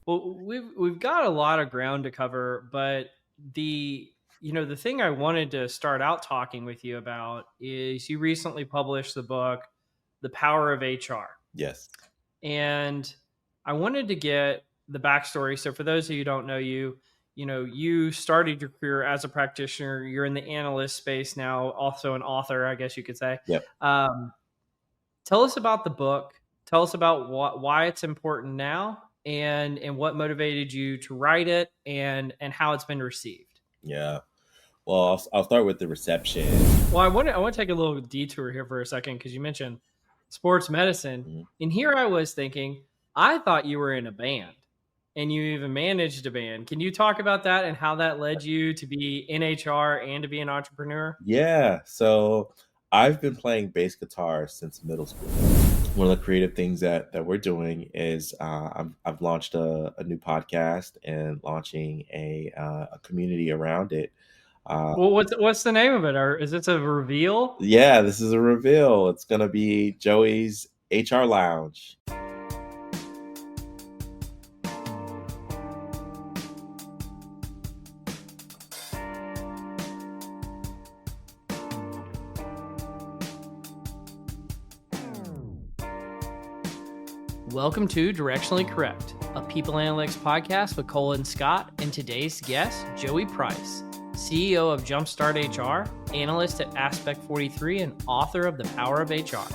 Well, we've got a lot of ground to cover, but the thing I wanted to start out talking with you about is you recently published the book, The Power of HR. Yes. And I wanted to get the backstory. So for those of you who don't know you started your career as a practitioner. You're in the analyst space now, also an author, I guess you could say. Yep. Tell us about the book. Tell us about why it's important now, and what motivated you to write it, and how it's been received. Yeah. Well, I'll start with the reception. Well, I want to take a little detour here for a second because you mentioned sports medicine, Mhm. and here I was thinking, I thought you were in a band, and you even managed a band. Can you talk about that and how that led you to be in HR and to be an entrepreneur? Yeah. So I've been playing bass guitar since middle school. One of the creative things that we're doing is I've launched a new podcast and launching a community around it. Uh, Well, what's the name of it, or is it a reveal? yeah, this is a reveal. It's going to be Joey's HR Lounge. Welcome to Directionally Correct, a people analytics podcast with Cole and Scott, and today's guest, Joey Price, CEO of Jumpstart HR, analyst at Aspect 43, and author of The Power of HR.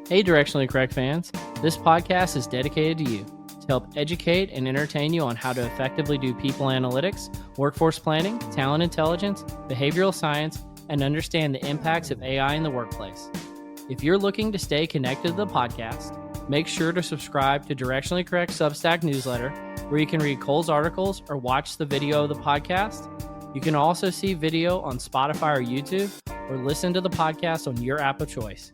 Hey, Directionally Correct fans, this podcast is dedicated to you to help educate and entertain you on how to effectively do people analytics, workforce planning, talent intelligence, behavioral science, and understand the impacts of AI in the workplace. If you're looking to stay connected to the podcast, make sure to subscribe to Directionally Correct Substack newsletter, where you can read Cole's articles or watch the video of the podcast. You can also see video on Spotify or YouTube, or listen to the podcast on your app of choice.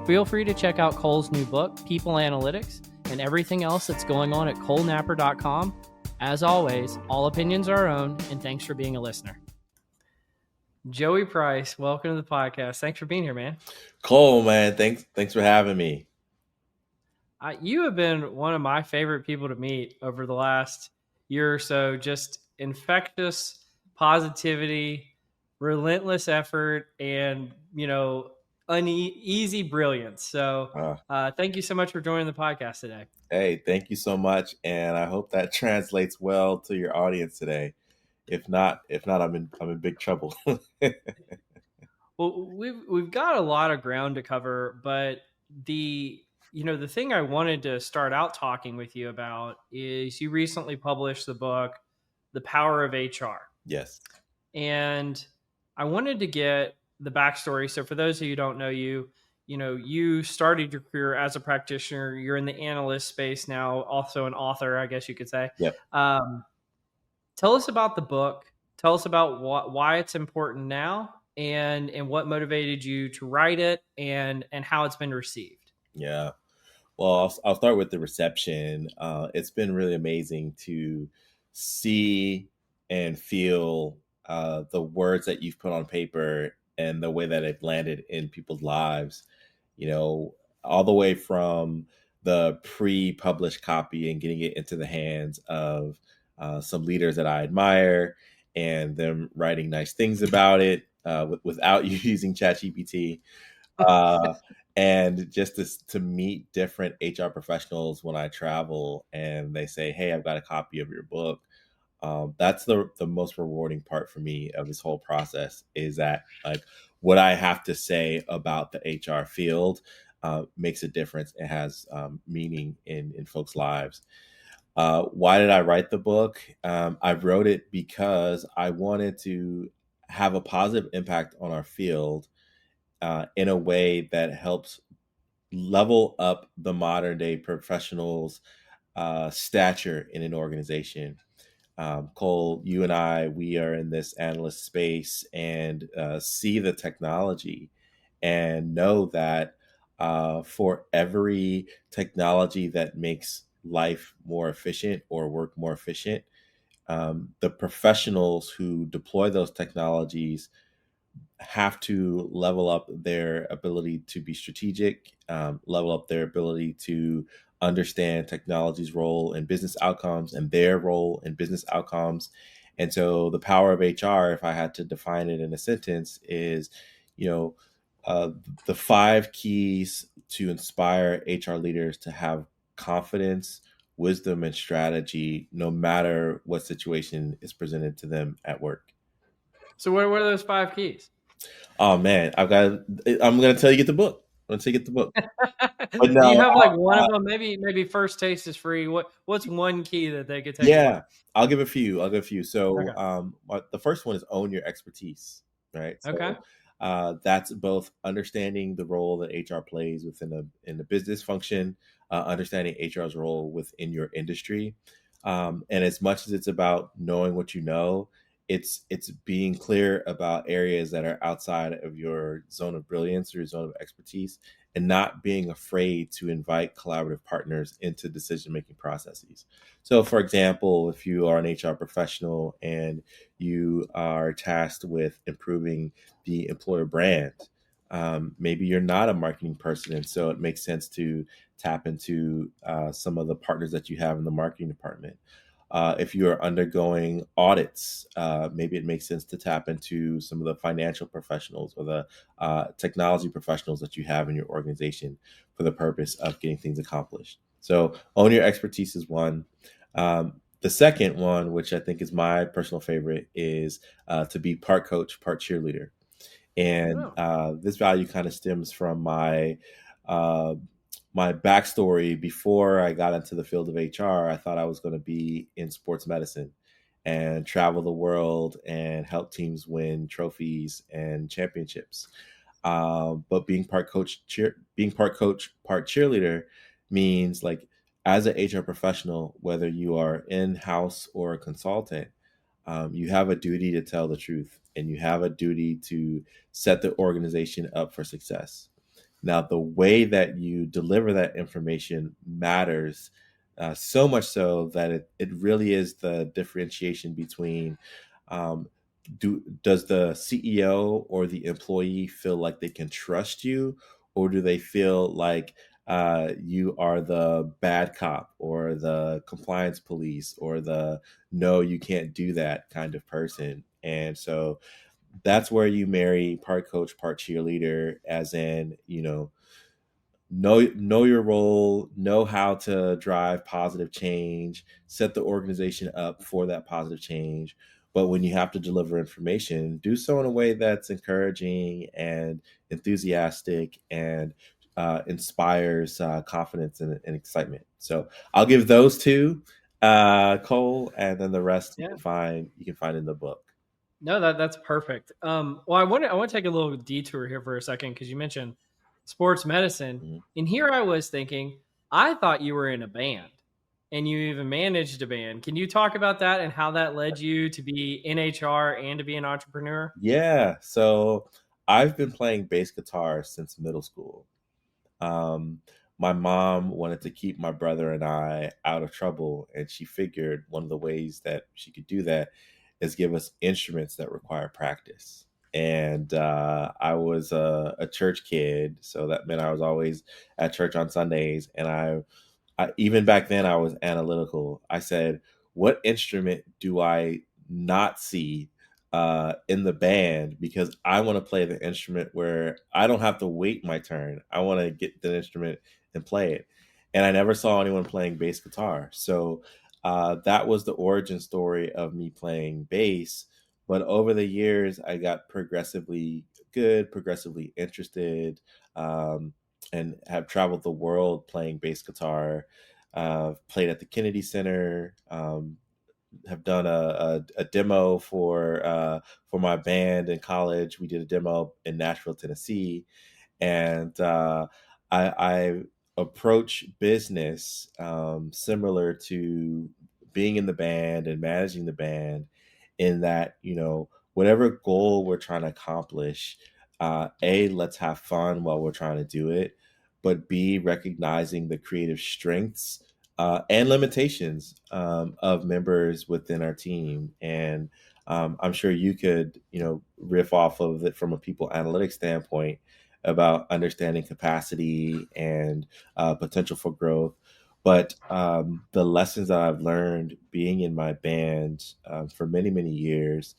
Feel free to check out Cole's new book, People Analytics, and everything else that's going on at colenapper.com. As always, all opinions are our own, and thanks for being a listener. Joey Price, welcome to the podcast. Thanks for being here, man. Cole, man, thanks for having me. You have been one of my favorite people to meet over the last year or so. Just infectious positivity, relentless effort, and uneasy brilliance. So, thank you so much for joining the podcast today. Hey, thank you so much, and I hope that translates well to your audience today. If not, I'm in big trouble. Well, we've got a lot of ground to cover, but the thing I wanted to start out talking with you about is you recently published the book, The Power of HR. Yes. And I wanted to get the backstory. So for those of you who don't know you started your career as a practitioner. You're in the analyst space now, also an author, I guess you could say. Yep. Tell us about the book. Tell us about why it's important now, and what motivated you to write it, and how it's been received. Yeah. Well, I'll start with the reception. It's been really amazing to see and feel the words that you've put on paper and the way that it landed in people's lives. All the way from the pre-published copy and getting it into the hands of some leaders that I admire, and them writing nice things about it without you using ChatGPT. And just to meet different HR professionals when I travel, and they say, "Hey, I've got a copy of your book." That's the most rewarding part for me of this whole process, is that like what I have to say about the HR field makes a difference. It has meaning in folks' lives. Why did I write the book? I wrote it because I wanted to have a positive impact on our field in a way that helps level up the modern day professionals' stature in an organization. Cole, you and I, we are in this analyst space and see the technology and know that for every technology that makes life more efficient or work more efficient, the professionals who deploy those technologies have to level up their ability to be strategic, level up their ability to understand technology's role in business outcomes and their role in business outcomes. And so the power of HR, if I had to define it in a sentence, is, you know, uh, the 5 keys to inspire HR leaders to have confidence, wisdom, and strategy, no matter what situation is presented to them at work. So what are those 5 keys? Oh man, I'm gonna tell you get the book. I'm gonna tell you get the book. But Do you no, have like one of them? Maybe first taste is free. What's one key that they could take away? yeah, I'll give a few. I'll give a few. So, Okay. the first one is own your expertise, right? Okay. So, that's both understanding the role that HR plays within a business function, understanding HR's role within your industry, and as much as it's about knowing what you know, it's being clear about areas that are outside of your zone of brilliance or your zone of expertise, and not being afraid to invite collaborative partners into decision making processes. So, for example, if you are an HR professional and you are tasked with improving the employer brand, maybe you're not a marketing person, and so it makes sense to tap into some of the partners that you have in the marketing department. If you are undergoing audits, maybe it makes sense to tap into some of the financial professionals or the technology professionals that you have in your organization for the purpose of getting things accomplished. So, own your expertise is one. The second one, which I think is my personal favorite, is to be part coach, part cheerleader. And Oh. this value kind of stems from uh, my backstory. Before I got into the field of HR, I thought I was going to be in sports medicine and travel the world and help teams win trophies and championships. But being part coach, part cheerleader means, like, as an HR professional, whether you are in house or a consultant, you have a duty to tell the truth, and you have a duty to set the organization up for success. Now, the way that you deliver that information matters, so much so that it really is the differentiation between, um, does the CEO or the employee feel like they can trust you, or do they feel like you are the bad cop or the compliance police or the no, you can't do that kind of person? And so that's where you marry part coach, part cheerleader, as in, know your role, know how to drive positive change, set the organization up for that positive change. But when you have to deliver information, do so in a way that's encouraging and enthusiastic and inspires confidence and excitement. So I'll give those two, Cole, and then the rest Yeah. you can find in the book. No, that's perfect. Well, I want to take a little detour here for a second because you mentioned sports medicine, Mhm. and here I was thinking, I thought you were in a band, and you even managed a band. Can you talk about that and how that led you to be in HR and to be an entrepreneur? Yeah, so I've been playing bass guitar since middle school. Um, my mom wanted to keep my brother and I out of trouble, and she figured one of the ways that she could do that is give us instruments that require practice. And I was a church kid, so that meant I was always at church on Sundays. And even back then, I was analytical. I said, "What instrument do I not see in the band? Because I want to play the instrument where I don't have to wait my turn. I want to get the instrument and play it." And I never saw anyone playing bass guitar, so that was the origin story of me playing bass. But over the years, I got progressively good, progressively interested. And have traveled the world playing bass guitar. Played at the Kennedy Center. Have done a demo for my band in college. We did a demo in Nashville, Tennessee, and I approach business similar to being in the band and managing the band, in that, whatever goal we're trying to accomplish, a, let's have fun while we're trying to do it, but b, recognizing the creative strengths and limitations of members within our team. And I'm sure you could, riff off of it from a people analytics standpoint about understanding capacity and potential for growth. But the lessons that I've learned being in my band for many, many years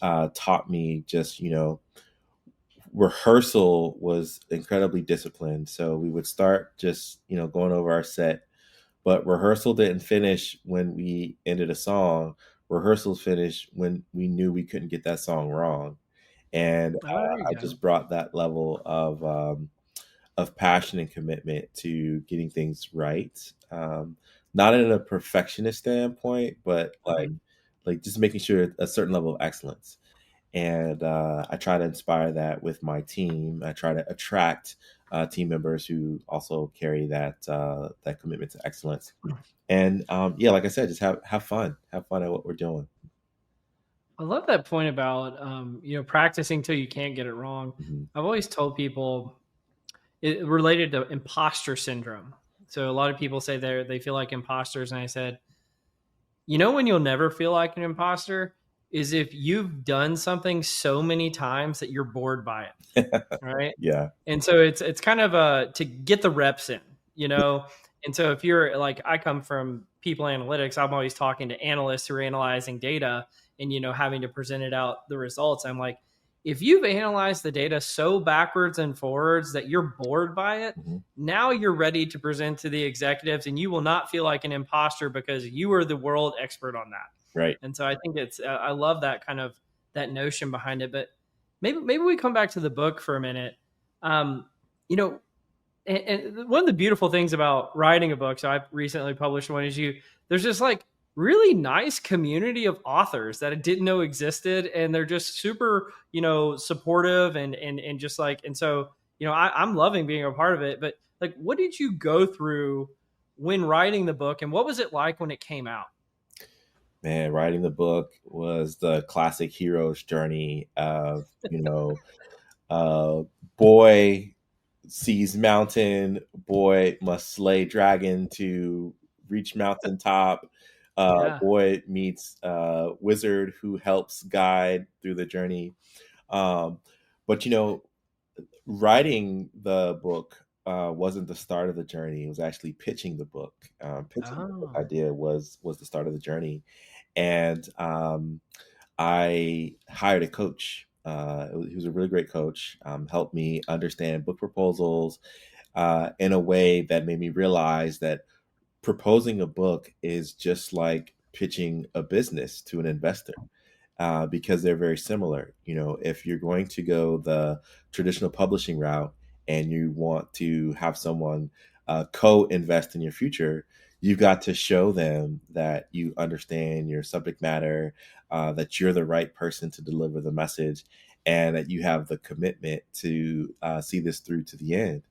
taught me just, rehearsal was incredibly disciplined. So we would start just, going over our set, but rehearsal didn't finish when we ended a song. Rehearsals finished when we knew we couldn't get that song wrong. And Oh, there you I go. just brought that level of passion and commitment to getting things right. Not in a perfectionist standpoint, but Mhm. like just making sure a certain level of excellence. And I try to inspire that with my team. I try to attract team members who also carry that commitment to excellence. And yeah, like I said, just have fun at what we're doing. I love that point about practicing till you can't get it wrong. Hmm. I've always told people it related to imposter syndrome. So a lot of people say they feel like imposters, and I said, when you'll never feel like an imposter is if you've done something so many times that you're bored by it. Right. Yeah. And so it's kind of to get the reps in. And so if you're like, I come from people analytics, I'm always talking to analysts who are analyzing data and, having to present it out the results. I'm like, if you've analyzed the data so backwards and forwards that you're bored by it, Hmm. now you're ready to present to the executives and you will not feel like an imposter because you are the world expert on that. Right. And so I think I love that kind of that notion behind it. But maybe we come back to the book for a minute. Um, you know, and one of the beautiful things about writing a book, so I've recently published one, is there's just like really nice community of authors that I didn't know existed, and they're just super, supportive and just like, and so I'm loving being a part of it. But like, what did you go through when writing the book, and what was it like when it came out? Man, writing the book was the classic hero's journey of, uh, boy sees mountain, boy must slay dragon to reach mountaintop. Yeah. Boy meets wizard who helps guide through the journey. Um, but writing the book wasn't the start of the journey. It was actually pitching the book. Pitching the book Oh. idea was the start of the journey, and I hired a coach. He was a really great coach. Helped me understand book proposals in a way that made me realize that proposing a book is just like pitching a business to an investor because they're very similar. If you're going to go the traditional publishing route and you want to have someone co-invest in your future, you've got to show them that you understand your subject matter, that you're the right person to deliver the message, and that you have the commitment to see this through to the end.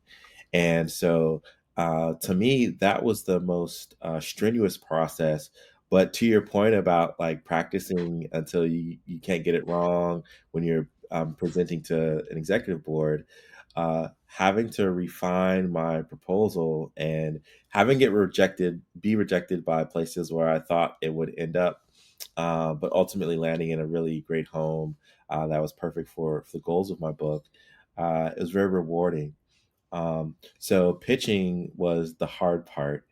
And so, to me, that was the most strenuous process. But to your point about like practicing until you can't get it wrong when you're presenting to an executive board, having to refine my proposal and having it be rejected by places where I thought it would end up, but ultimately landing in a really great home that was perfect for the goals of my book. It was very rewarding. So pitching was the hard part.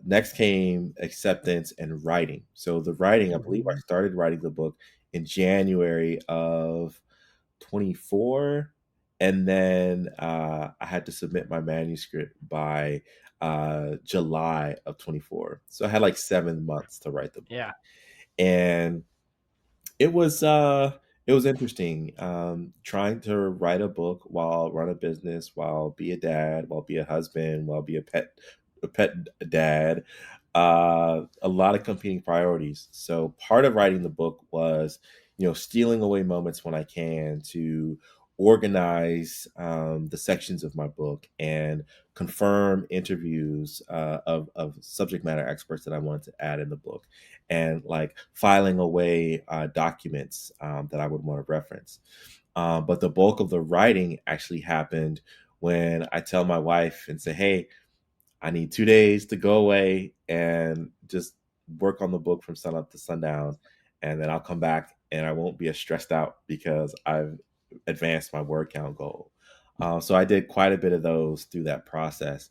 Next came acceptance and writing. So the writing, I believe I Mhm. started writing the book in January of 24. And then I had to submit my manuscript by July of 24. So I had like 7 months to write the book. Yeah. And it was uh it was interesting trying to write a book while run a business, while be a dad, while be a husband, while be a pet dad. A lot of competing priorities. So part of writing the book was, stealing away moments when I can to organize the sections of my book and confirm interviews of subject matter experts that I wanted to add in the book, and like filing away documents that I would want to reference. But the bulk of the writing actually happened when I tell my wife and say, "Hey, I need 2 days to go away and just work on the book from sun up to sundown." and then I'll come back and I won't be as stressed out because I've advanced my word count goal. So I did quite a bit of those through that process.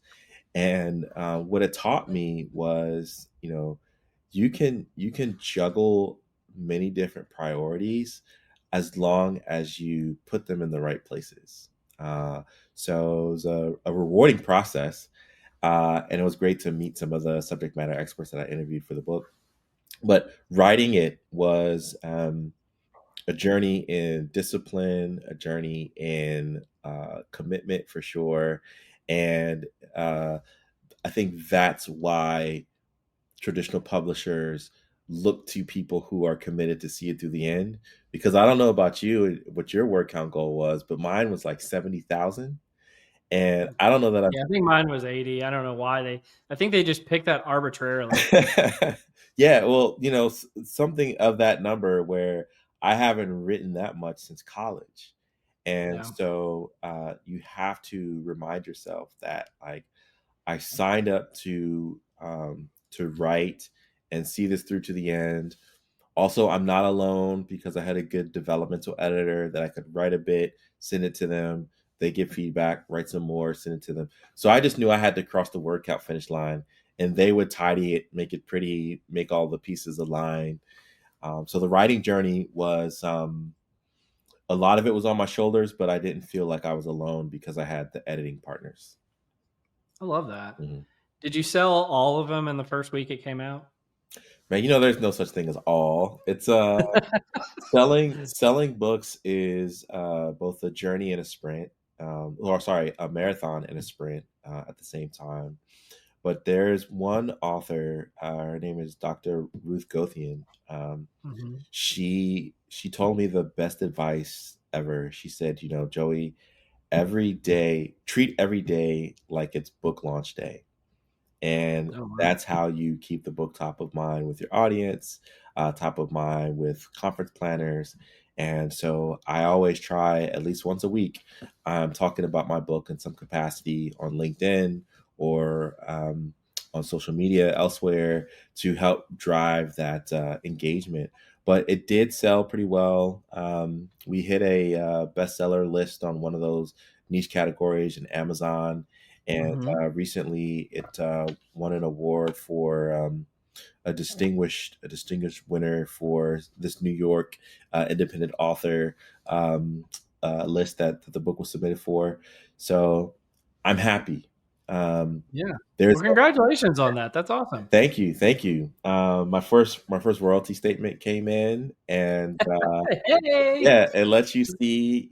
And what it taught me was, you can juggle many different priorities as long as you put them in the right places. Uh, so it was a rewarding process, and it was great to meet some of the subject matter experts that I interviewed for the book. But writing it was a journey in discipline, a journey in commitment for sure, and uh, I think that's why traditional publishers look to people who are committed to see it through the end. Because I don't know about you, what your word count goal was, but mine was like 70,000. And I don't know that Yeah, I think mine was 80. I don't know why I think they just picked that arbitrarily. yeah, well, something of that number where I haven't written that much since college. And Yeah. so you have to remind yourself that, like, I signed up to write and see this through to the end. Also, I'm not alone because I had a good developmental editor that I could write a bit, send it to them. They give feedback, write some more, send it to them. So I just knew I had to cross the word count finish line, and they would tidy it, make it pretty, make all the pieces align. So the writing journey was a lot of it was on my shoulders, but I didn't feel like I was alone because I had the editing partners. I love that. Mhm. Did you sell all of them in the first week it came out? Man, there's no such thing as all. It's selling books is both a journey and a sprint, or sorry, a marathon and a sprint at the same time. But there's one author. Her name is Dr. Ruth Gothian. Mhm. She told me the best advice ever. She said, Joey, every day, treat every day like it's book launch day. And Oh, wow. that's how you keep the book top of mind with your audience, top of mind with conference planners. And so I always try at least once a week, I'm talking about my book in some capacity on LinkedIn or on social media elsewhere to help drive that engagement. But it did sell pretty well. We hit a bestseller list on one of those niche categories in Amazon, and Mhm. recently it won an award for a distinguished winner for this New York independent author list that the book was submitted for. So I'm happy. Yeah. There's Well, congratulations on that. That's awesome. Thank you, thank you. My first royalty statement came in, and Hey! yeah, it lets you see,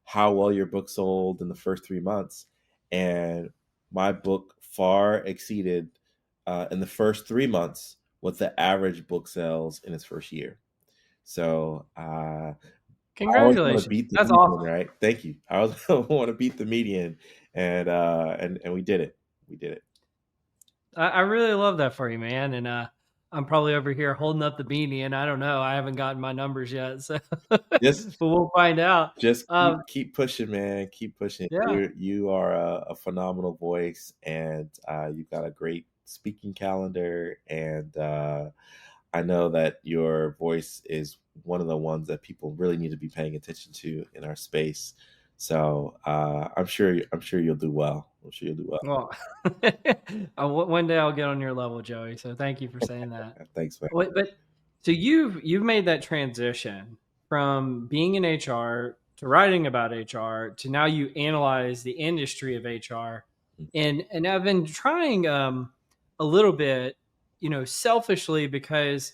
how well your book sold in the first 3 months. And my book far exceeded in the first 3 months what the average book sells in its first year. So I always want to Congratulations. beat the That's median, awesome. right? Thank you. I always want to beat the median, and we did it. We did it. I really love that for you, man. And I'm probably over here holding up the beanie, and I don't know. I haven't gotten my numbers yet, so but Just we'll find out. just keep Um, keep pushing, man. Keep pushing. yeah. You are a phenomenal voice, and you've got a great speaking calendar. And I know that your voice is one of the ones that people really need to be paying attention to in our space. So I'm sure you'll do well. I'm sure you'll do well. Well, one day I'll get on your level, Joey. So thank you for saying that. Thanks, man. But so you've made that transition from being in HR to writing about HR to now you analyze the industry of HR, and I've been trying a little bit, selfishly because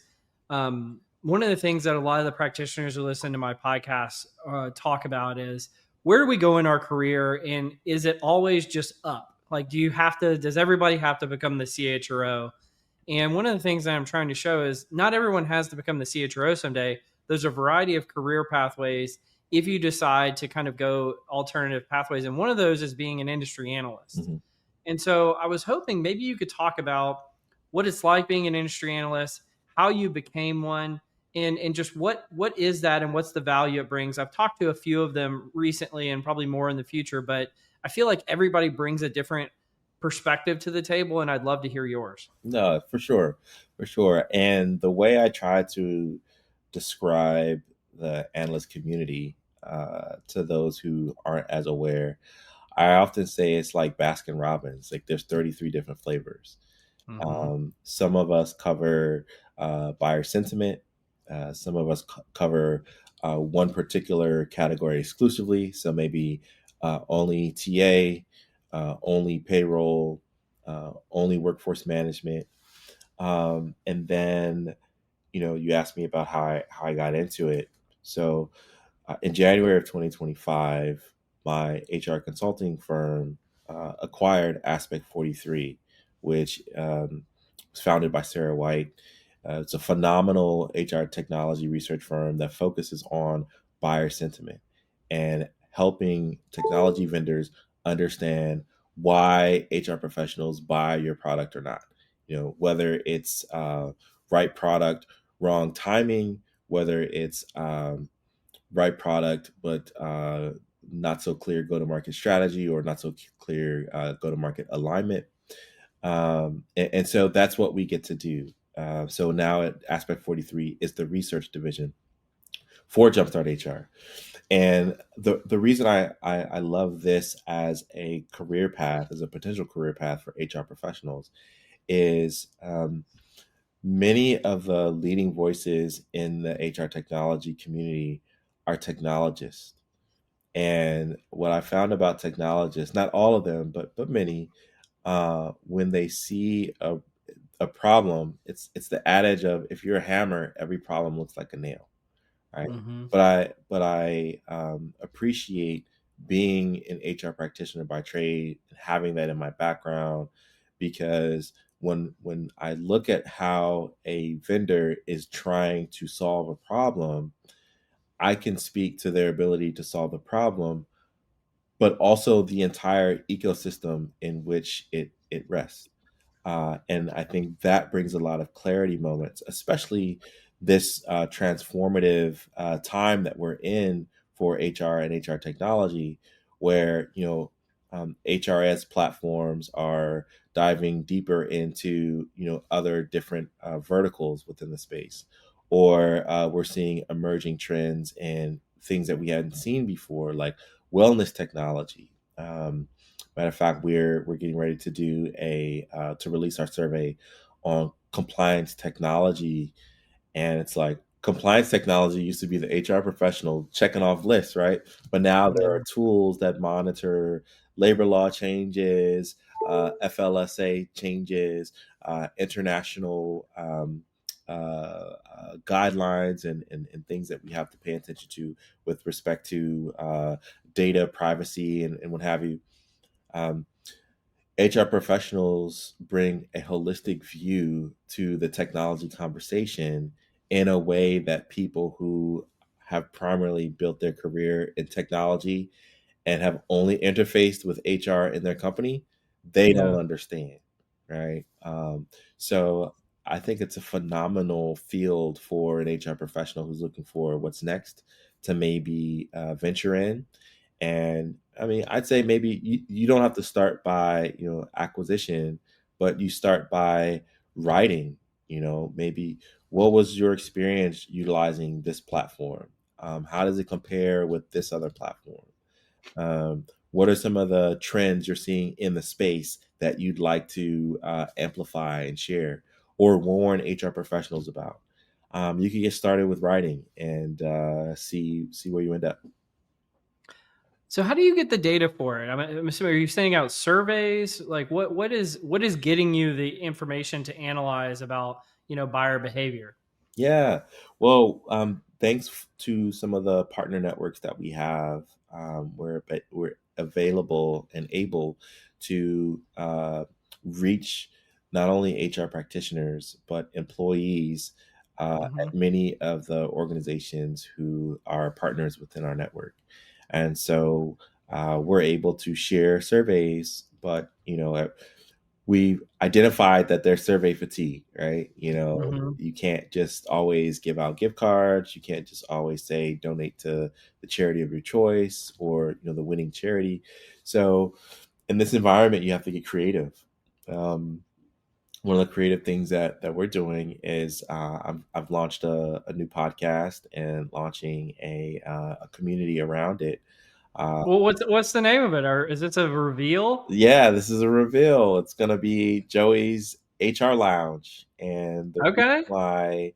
one of the things that a lot of the practitioners who listen to my podcast talk about is where do we go in our career, and is it always just up? Like, does everybody have to become the CHRO? And one of the things that I'm trying to show is not everyone has to become the CHRO someday. There's a variety of career pathways if you decide to kind of go alternative pathways. And one of those is being an industry analyst. Mhm. And so I was hoping maybe you could talk about what it's like being an industry analyst, how you became one, and just what is that and what's the value it brings. I've talked to a few of them recently and probably more in the future, but I feel like everybody brings a different perspective to the table, and I'd love to hear yours. No, for sure, for sure. And the way I try to describe the analyst community to those who aren't as aware, I often say it's like Baskin Robbins. Like there's 33 different flavors. Mm-hmm. Some of us cover buyer sentiment. Some of us cover one particular category exclusively. So maybe only TA, only payroll, only workforce management. And then, you asked me about how I got into it. So in January of 2025, my HR consulting firm acquired Aspect 43, which was founded by Sarah White. It's a phenomenal HR technology research firm that focuses on buyer sentiment and helping technology vendors understand why HR professionals buy your product or not. Whether it's right product, wrong timing, whether it's right product, but not so clear go to market strategy or not so clear go to market alignment. And so that's what we get to do. So now at Aspect 43 is the research division for Jumpstart HR. And the reason I love this as a career path, as a potential career path for HR professionals, is many of the leading voices in the HR technology community are technologists. And what I found about technologists, not all of them, but many, when they see a problem, it's the adage of if you're a hammer, every problem looks like a nail, right? Mm-hmm. But I appreciate being an HR practitioner by trade and having that in my background, because when I look at how a vendor is trying to solve a problem, I can speak to their ability to solve the problem, but also the entire ecosystem in which it rests. And I think that brings a lot of clarity moments, especially this transformative time that we're in for HR and HR technology, where HRS platforms are diving deeper into other different verticals within the space, or we're seeing emerging trends and things that we hadn't seen before, like wellness technology. Matter of fact, we're getting ready to do to release our survey on compliance technology, and it's like compliance technology used to be the HR professional checking off lists, right? But now there are Yeah. tools that monitor labor law changes, FLSA changes, international guidelines, and things that we have to pay attention to with respect to data privacy and what have you. Um, HR professionals bring a holistic view to the technology conversation in a way that people who have primarily built their career in technology and have only interfaced with HR in their company, they don't Yeah. understand, right? So I think it's a phenomenal field for an HR professional who's looking for what's next to maybe venture in. And I mean, I'd say maybe you don't have to start by acquisition, but you start by writing. Maybe what was your experience utilizing this platform? How does it compare with this other platform? What are some of the trends you're seeing in the space that you'd like to amplify and share or warn HR professionals about? You can get started with writing and see where you end up. So how do you get the data for it? I'm assuming, are you sending out surveys? Like what is getting you the information to analyze about buyer behavior? Yeah. Well, thanks to some of the partner networks that we have, we're available and able to reach not only HR practitioners but employees Mm-hmm. at many of the organizations who are partners within our network, and so we're able to share surveys. But we've identified that there's survey fatigue, right? Mm-hmm. You can't just always give out gift cards. You can't just always say donate to the charity of your choice or the winning charity. So in this environment, you have to get creative. Um, one of the creative things that we're doing is I've launched a new podcast and launching a community around it. Uh, Well, what's the name of it? Or is it a reveal? yeah, this is a reveal. It's going to be Joey's HR Lounge, and Okay. the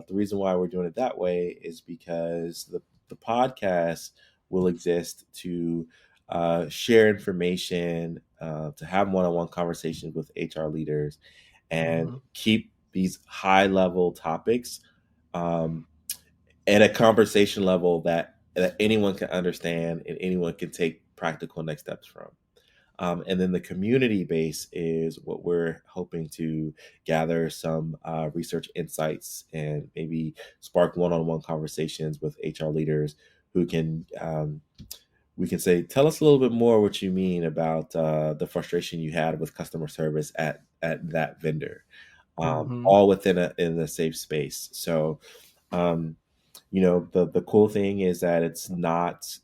reason why we're doing it that way is because the podcast will exist to share information, to have one-on-one conversations with HR leaders, and Hmm. keep these high-level topics um, at a conversation level that anyone can understand and anyone can take practical next steps from. And then the community base is what we're hoping to gather some research insights and maybe spark one-on-one conversations with HR leaders who can we can say, tell us a little bit more what you mean about the frustration you had with customer service at that vendor, Hmm. all within a safe space. So, um, the cool thing is that it's not.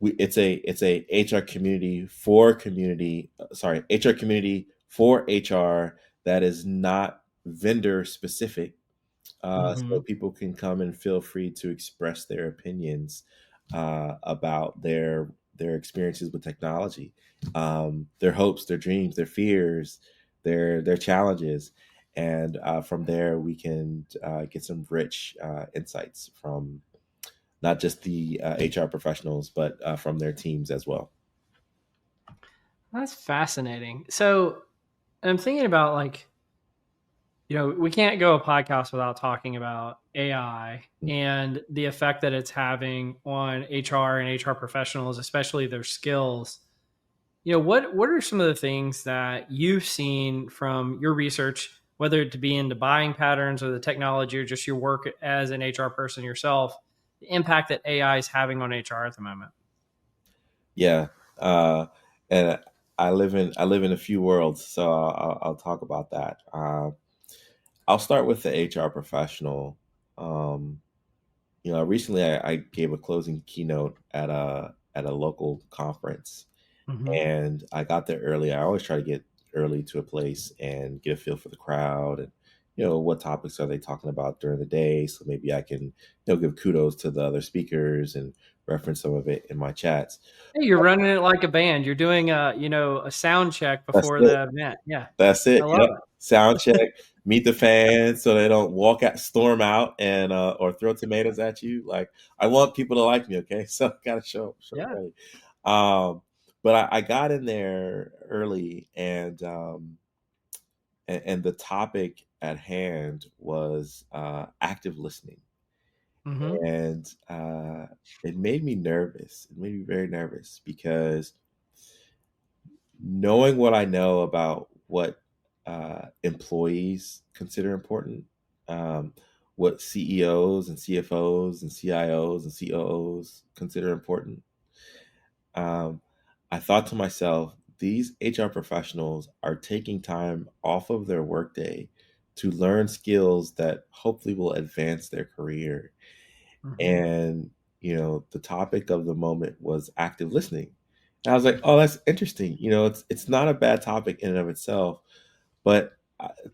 It's a HR community for community. Sorry, HR community for HR that is not vendor specific, so Hmm. people can come and feel free to express their opinions about their experiences with technology, their hopes, their dreams, their fears, their challenges, and from there we can get some rich insights from not just the HR professionals, but from their teams as well. That's fascinating. So I'm thinking about like, we can't go a podcast without talking about AI and the effect that it's having on HR and HR professionals, especially their skills. What are some of the things that you've seen from your research, whether it to be into buying patterns or the technology or just your work as an HR person yourself, the impact that AI is having on HR at the moment? Yeah, and I live in a few worlds, so I'll talk about that. I'll start with the HR professional. Um, recently I gave a closing keynote at a local conference, Hmm. and I got there early. I always try to get early to a place and get a feel for the crowd and what topics are they talking about during the day, so maybe I can give kudos to the other speakers and reference some of it in my chats. Hey, you're running it like a band. You're doing a sound check That's before it. the event. Yeah, That's I it. love Yep. it. Sound check. Meet the fans so they don't storm out and or throw tomatoes at you. Like I want people to like me. Okay, so I gotta show up Yeah. ready. Um, but I got in there early, and the topic at hand was active listening, Hmm. and it made me nervous. It made me very nervous because knowing what I know about what employees consider important, what CEOs and CFOs and CIOs and COOs consider important, um, I thought to myself, these HR professionals are taking time off of their workday to learn skills that hopefully will advance their career. Hmm. And the topic of the moment was active listening. And I was like, oh, that's interesting. It's not a bad topic in and of itself, but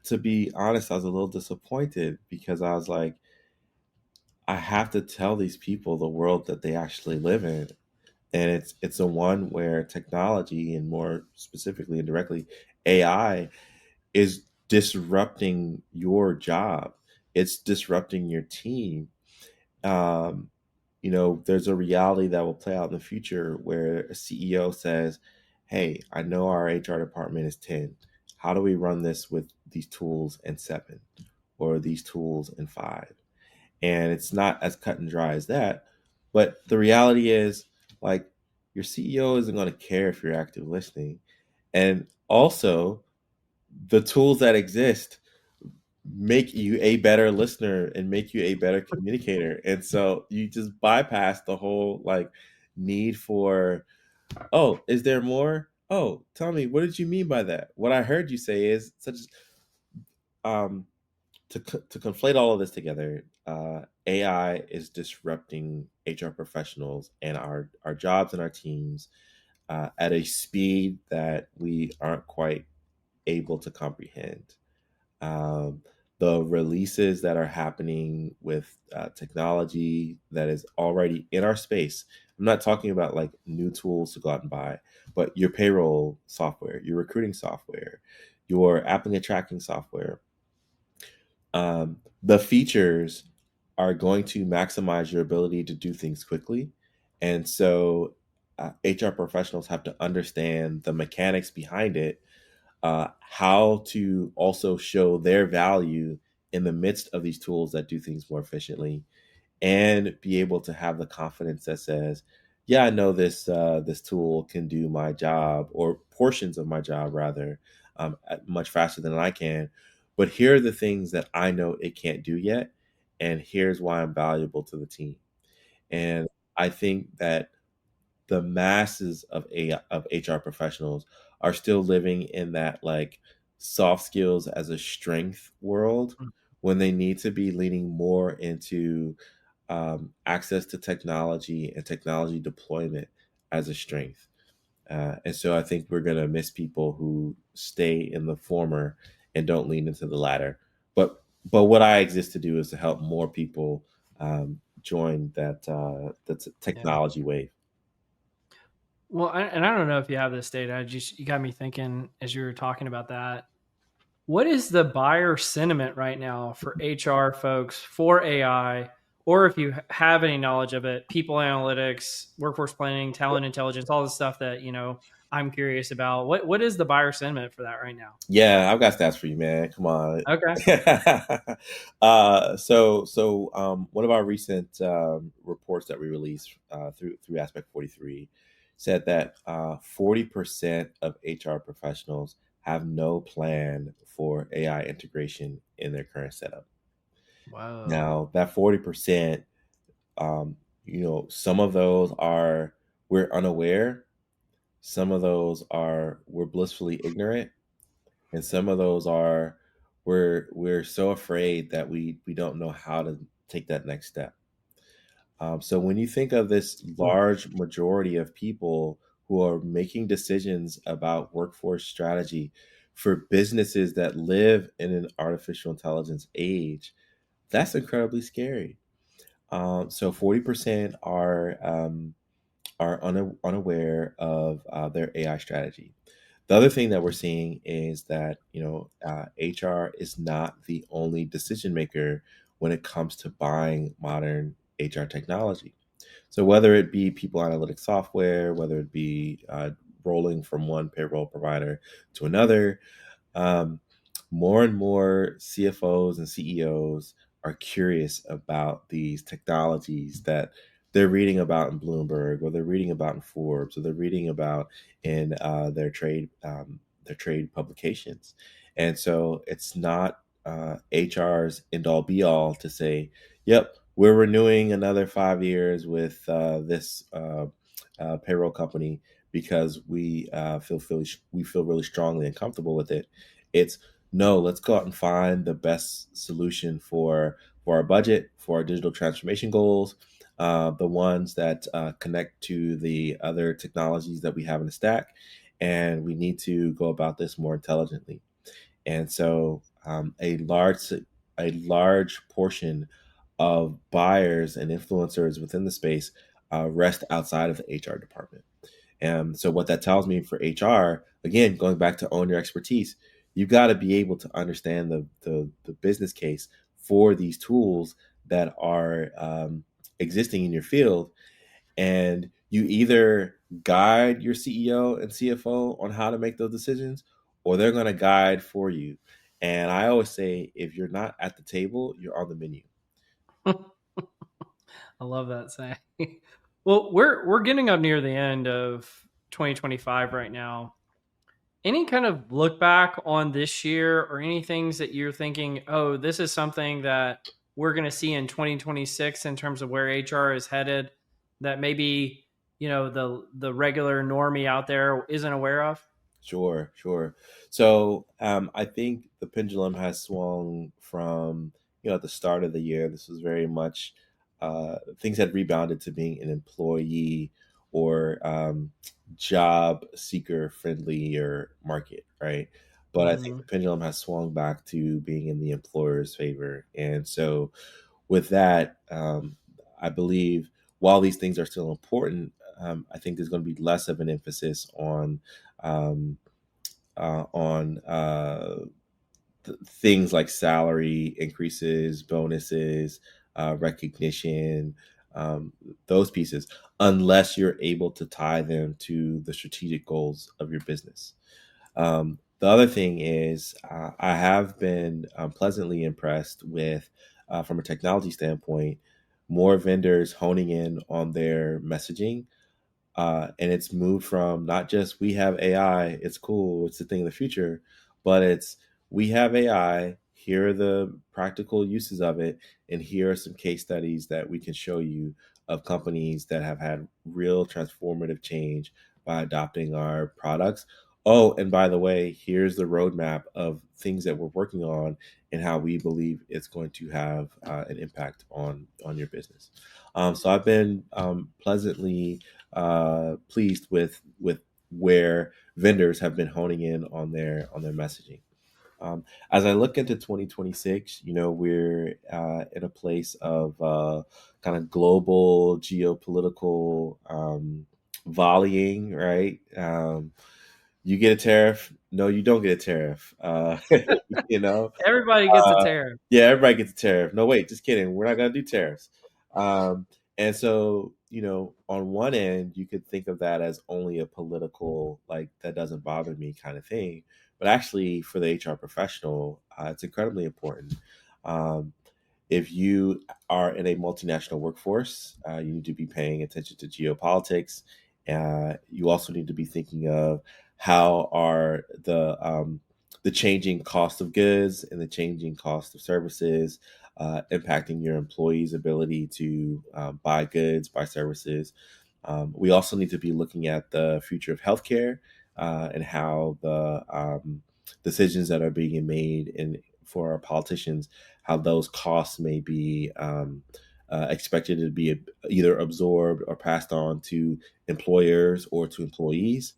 to be honest, I was a little disappointed because I was like, I have to tell these people the world that they actually live in, and it's a one where technology, and more specifically and directly AI, is disrupting your job. It's disrupting your team. um, there's a reality that will play out in the future where a CEO says, hey, I know our HR department is 10. How do we run this with these tools in 7 or these tools in 5? And it's not as cut and dry as that. But the reality is, like, your CEO isn't going to care if you're active listening. And also, the tools that exist make you a better listener and make you a better communicator. And so you just bypass the whole like need for, oh, is there more? Oh, tell me, what did you mean by that? What I heard you say is such as um to conflate all of this together, AI is disrupting HR professionals and our jobs and our teams at a speed that we aren't quite able to comprehend. Um, the releases that are happening with technology that is already in our space. I'm not talking about like new tools to go out and buy, but your payroll software, your recruiting software, your applicant tracking software. The features are going to maximize your ability to do things quickly. And so HR professionals have to understand the mechanics behind it, how to also show their value in the midst of these tools that do things more efficiently, and be able to have the confidence that says, "Yeah, I know this tool can do my job or portions of my job rather much faster than I can, but here are the things that I know it can't do yet, and here's why I'm valuable to the team." And I think that the masses of HR professionals are still living in that like soft skills as a strength world when they need to be leaning more into access to technology and technology deployment as a strength. And so I think we're going to miss people who stay in the former and don't lean into the latter. But what I exist to do is to help more people join that Yeah. technology wave. Well, and I don't know if you have this data. You got me thinking as you were talking about that. What is the buyer sentiment right now for HR folks for AI, or if you have any knowledge of it, people analytics, workforce planning, talent intelligence, all the stuff that I'm curious about. What is the buyer sentiment for that right now? Yeah, I've got stats for you, man. Come on. Okay. One of our recent reports that we released through Aspect 43 said that 40% of HR professionals have no plan for AI integration in their current setup. Whoa. Now, that 40%, some of those are we're unaware, some of those are we're blissfully ignorant, and some of those are we're so afraid that we don't know how to take that next step. So when you think of this Hmm. large majority of people who are making decisions about workforce strategy for businesses that live in an artificial intelligence age, that's incredibly scary. So 40% are unaware of their AI strategy. The other thing that we're seeing is that HR is not the only decision maker when it comes to buying modern HR technology. So whether it be people analytics software, whether it be rolling from one payroll provider to another, um, more and more CFOs and CEOs are curious about these technologies that they're reading about in Bloomberg, or they're reading about in Forbes, or they're reading about in their trade publications. And so it's not HR's end all be all to say, "Yep, we're renewing another 5 years with this payroll company because we feel really strongly and comfortable with it." It's no, let's go out and find the best solution for our budget, for our digital transformation goals, the ones that connect to the other technologies that we have in the stack, and we need to go about this more intelligently. And so, a large portion of buyers and influencers within the space rest outside of the HR department. And so what that tells me for HR, again, going back to own your expertise, you've got to be able to understand the business case for these tools that are existing in your field. And you either guide your CEO and CFO on how to make those decisions, or they're going to guide for you. And I always say, if you're not at the table, you're on the menu. I love that saying. Well, we're getting up near the end of 2025 right now. Any kind of look back on this year or any things that you're thinking, oh, this is something that we're going to see in 2026 in terms of where HR is headed that maybe, the regular normie out there isn't aware of? Sure, sure. So I think the pendulum has swung from, at the start of the year, this was very much things had rebounded to being an employee or job seeker friendlier market, right? But I think Hmm. the pendulum has swung back to being in the employer's favor. And so with that, I believe while these things are still important, I think there's going to be less of an emphasis um, on things like salary increases, bonuses, recognition, um, those pieces, unless you're able to tie them to the strategic goals of your business. The other thing is, I have been pleasantly impressed with, from a technology standpoint, more vendors honing in on their messaging, and it's moved from not just we have AI, it's cool, it's the thing of the future, but it's we have AI, here are the practical uses of it, and here are some case studies that we can show you of companies that have had real transformative change by adopting our products. Oh, and by the way, here's the roadmap of things that we're working on and how we believe it's going to have an impact on your business. So I've been pleasantly pleased with where vendors have been honing in on their messaging. As I look into 2026, we're in a place of kind of global geopolitical volleying, right? You get a tariff. No, you don't get a tariff. You know, Everybody gets a uh, tariff. yeah, everybody gets a tariff. No, wait, just kidding. We're not going to do tariffs. And so, on one end, you could think of that as only a political, like, that doesn't bother me kind of thing. But actually, for the HR professional, it's incredibly important. Um, if you are in a multinational workforce, you need to be paying attention to geopolitics. You also need to be thinking of how are the changing cost of goods and the changing cost of services impacting your employees' ability to buy goods, buy services. We also need to be looking at the future of healthcare and how the decisions that are being made for our politicians, how those costs may be expected to be either absorbed or passed on to employers or to employees.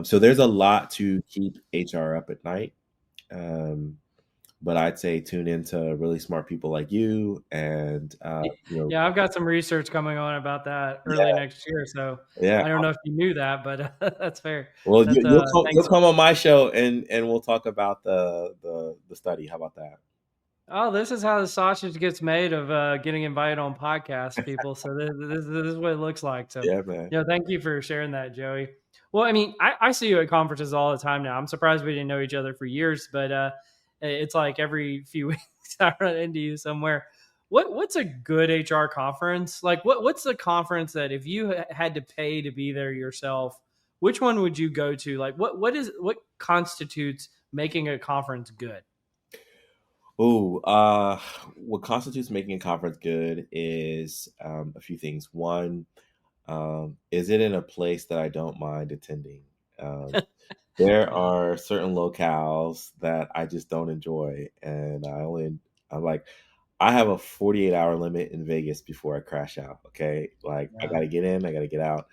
So there's a lot to keep HR up at night. Um, but I'd say tune into really smart people like you, and Yeah, I've got some research coming on about that early yeah, next year. So yeah. I don't know if you knew that, but that's fair. Well, That's you'll thanks. come on my show, and we'll talk about the study. How about that? Oh, this is how the sausage gets made of getting invited on podcasts, people. So this is what it looks like. So, Yeah, man. thank you for sharing that, Joey. Well, I mean, I see you at conferences all the time now. I'm surprised we didn't know each other for years, but it's like every few weeks I run into you somewhere. What's a good HR conference? Like, what's the conference that if you had to pay to be there yourself, which one would you go to? Like, what constitutes making a conference good? Ooh, what constitutes making a conference good is a few things. One, is it in a place that I don't mind attending? Um, there Yeah. are certain locales that I just don't enjoy, and I'm like, I have a 48-hour limit in Vegas before I crash out. Okay, like I Yeah. got to get in, I got to get out.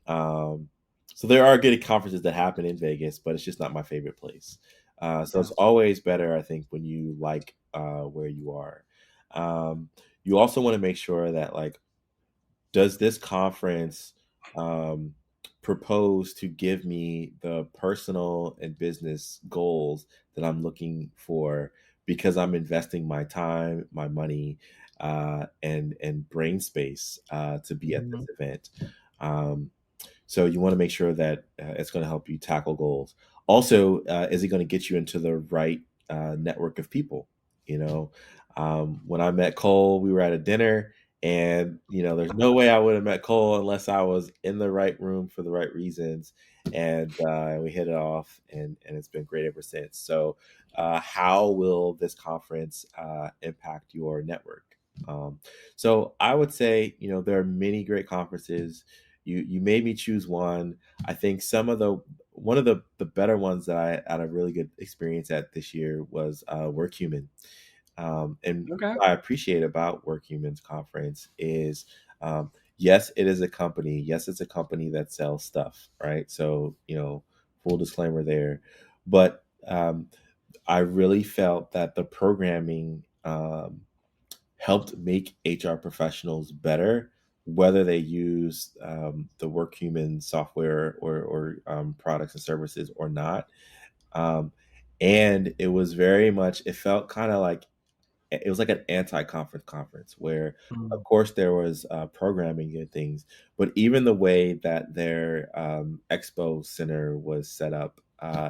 Um, so there are good conferences that happen in Vegas, but it's just not my favorite place. So Yeah. it's always better, I think, when you like where you are. Um, you also want to make sure that, like, does this conference um, propose to give me the personal and business goals that I'm looking for, because I'm investing my time, my money, and brain space to be at this Mhm. event. Um, so you want to make sure that it's going to help you tackle goals. Also, is it going to get you into the right network of people? You know, when I met Cole, we were at a dinner, and there's no way I would have met Cole unless I was in the right room for the right reasons, and we hit it off, and it's been great ever since. So, how will this conference impact your network? So I would say, there are many great conferences. You made me choose one. I think one of the better ones that I had a really good experience at this year was WorkHuman. And Okay. what I appreciate about WorkHuman's conference is yes, it is a company. Yes, it's a company that sells stuff, right? So, full disclaimer there. But I really felt that the programming helped make HR professionals better, whether they use the WorkHuman software or products and services or not. Um, and it was very much, it felt kind of like, it was like an anti-conference where, of Mm. course, there was programming and things, but even the way that their expo center was set up,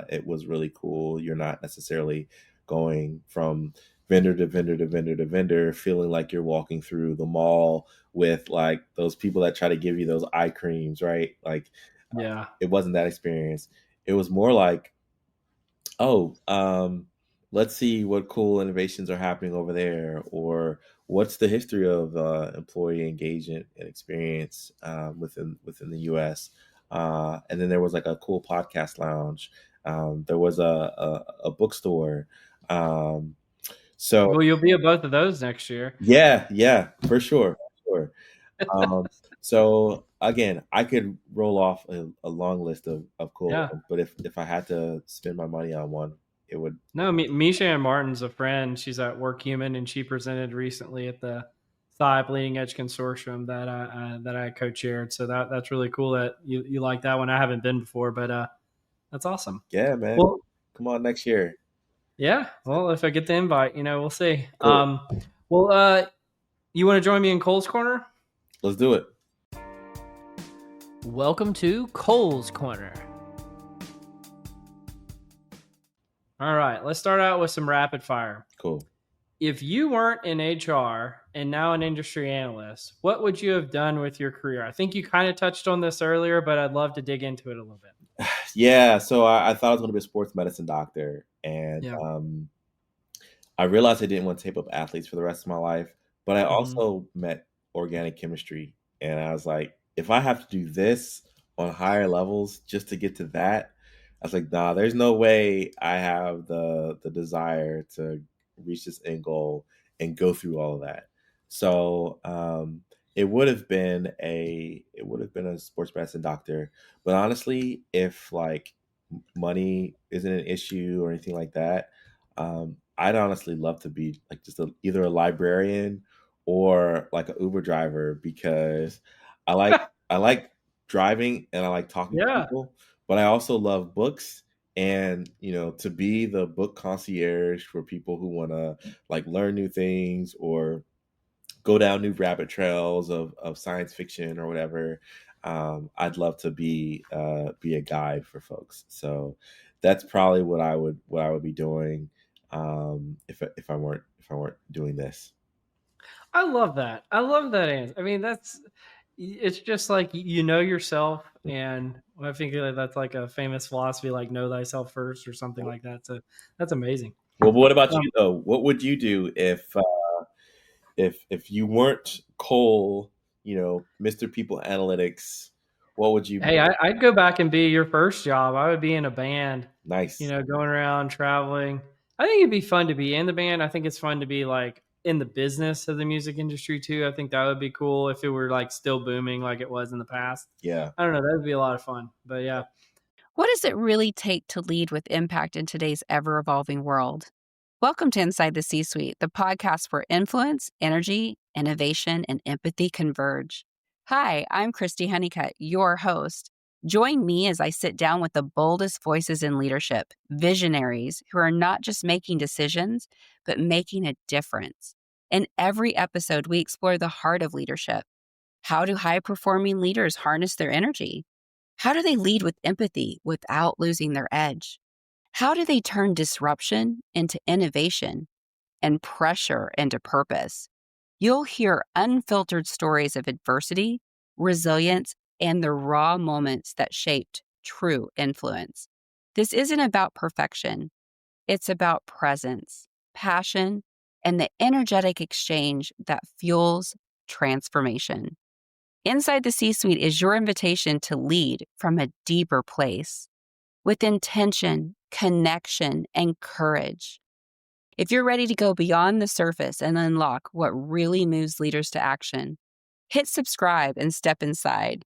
it was really cool. You're not necessarily going from vendor to vendor to vendor to vendor, feeling like you're walking through the mall with like those people that try to give you those eye creams, right? Like, Yeah. it wasn't that experience. It was more like, oh, let's see what cool innovations are happening over there, or what's the history of employee engagement and experience within the U.S. And then there was like a cool podcast lounge. There was a bookstore. Um, so Well, you'll be at both of those next year. yeah, yeah, for sure. So again, I could roll off a long list of cool Yeah. ones, but if I had to spend my money on one, it would. No, Misha and Martin's a friend. She's at WorkHuman, and she presented recently at the SIBE Leading Edge Consortium that I co-chaired. So that's really cool that you like that one. I haven't been before, but that's awesome. Yeah, man. Well, Come on next year. yeah. Well, if I get the invite, we'll see. Cool. Well, you want to join me in Cole's Corner? Let's do it. Welcome to Cole's Corner. All right, let's start out with some rapid fire. Cool. If you weren't in HR and now an industry analyst, what would you have done with your career? I think you kind of touched on this earlier, but I'd love to dig into it a little bit. Yeah, so I thought I was going to be a sports medicine doctor, and Yeah. I realized I didn't want to tape up athletes for the rest of my life, but I Hmm. also met organic chemistry, and I was like, if I have to do this on higher levels just to get to that, I was like, nah, there's no way I have the desire to reach this end goal and go through all of that. So it would have been a sports medicine doctor, but honestly, if like money isn't an issue or anything like that, I'd honestly love to be like just either a librarian or like an Uber driver, because I like driving and I like talking to Yeah. people, but I also love books. And to be the book concierge for people who want to like learn new things or go down new rabbit trails of science fiction or whatever. I'd love to be a guide for folks. So that's probably what I would be doing, if I weren't doing this. I love that. I love that answer. I mean, it's just like you know yourself, and I think that's like a famous philosophy, like know thyself first or something like that. So that's amazing. Well, but what about Um, you though? What would you do if you weren't Cole, Mr. People Analytics? What would you be? Hey, I'd go back and be your first job. I would be in a band, Nice. going around traveling. I think it'd be fun to be in the band. I think it's fun to be like in the business of the music industry too. I think that would be cool if it were like still booming like it was in the past. Yeah. I don't know. That would be a lot of fun. But yeah. What does it really take to lead with impact in today's ever evolving world? Welcome to Inside the C Suite, the podcast where influence, energy, innovation, and empathy converge. Hi, I'm Christy Honeycutt, your host. Join me as I sit down with the boldest voices in leadership, visionaries who are not just making decisions, but making a difference. In every episode, we explore the heart of leadership. How do high performing leaders harness their energy? How do they lead with empathy without losing their edge? How do they turn disruption into innovation and pressure into purpose? You'll hear unfiltered stories of adversity, resilience, and the raw moments that shaped true influence. This isn't about perfection, it's about presence, passion, and the energetic exchange that fuels transformation. Inside the C Suite is your invitation to lead from a deeper place with intention, connection, and courage. If you're ready to go beyond the surface and unlock what really moves leaders to action, Hit subscribe and step inside.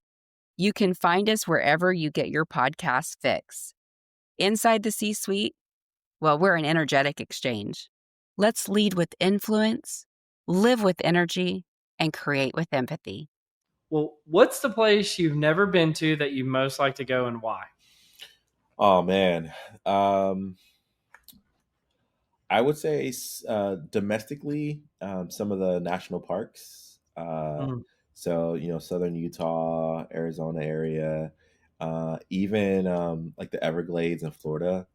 You can find us wherever you get your podcast fix. Inside the C-suite, well, we're an energetic exchange. Let's lead with influence, live with energy, and create with empathy. Well, what's the place you've never been to that you most like to go and why? Oh man, I would say domestically, some of the national parks. Mm, So southern Utah, Arizona area, even like the Everglades in Florida.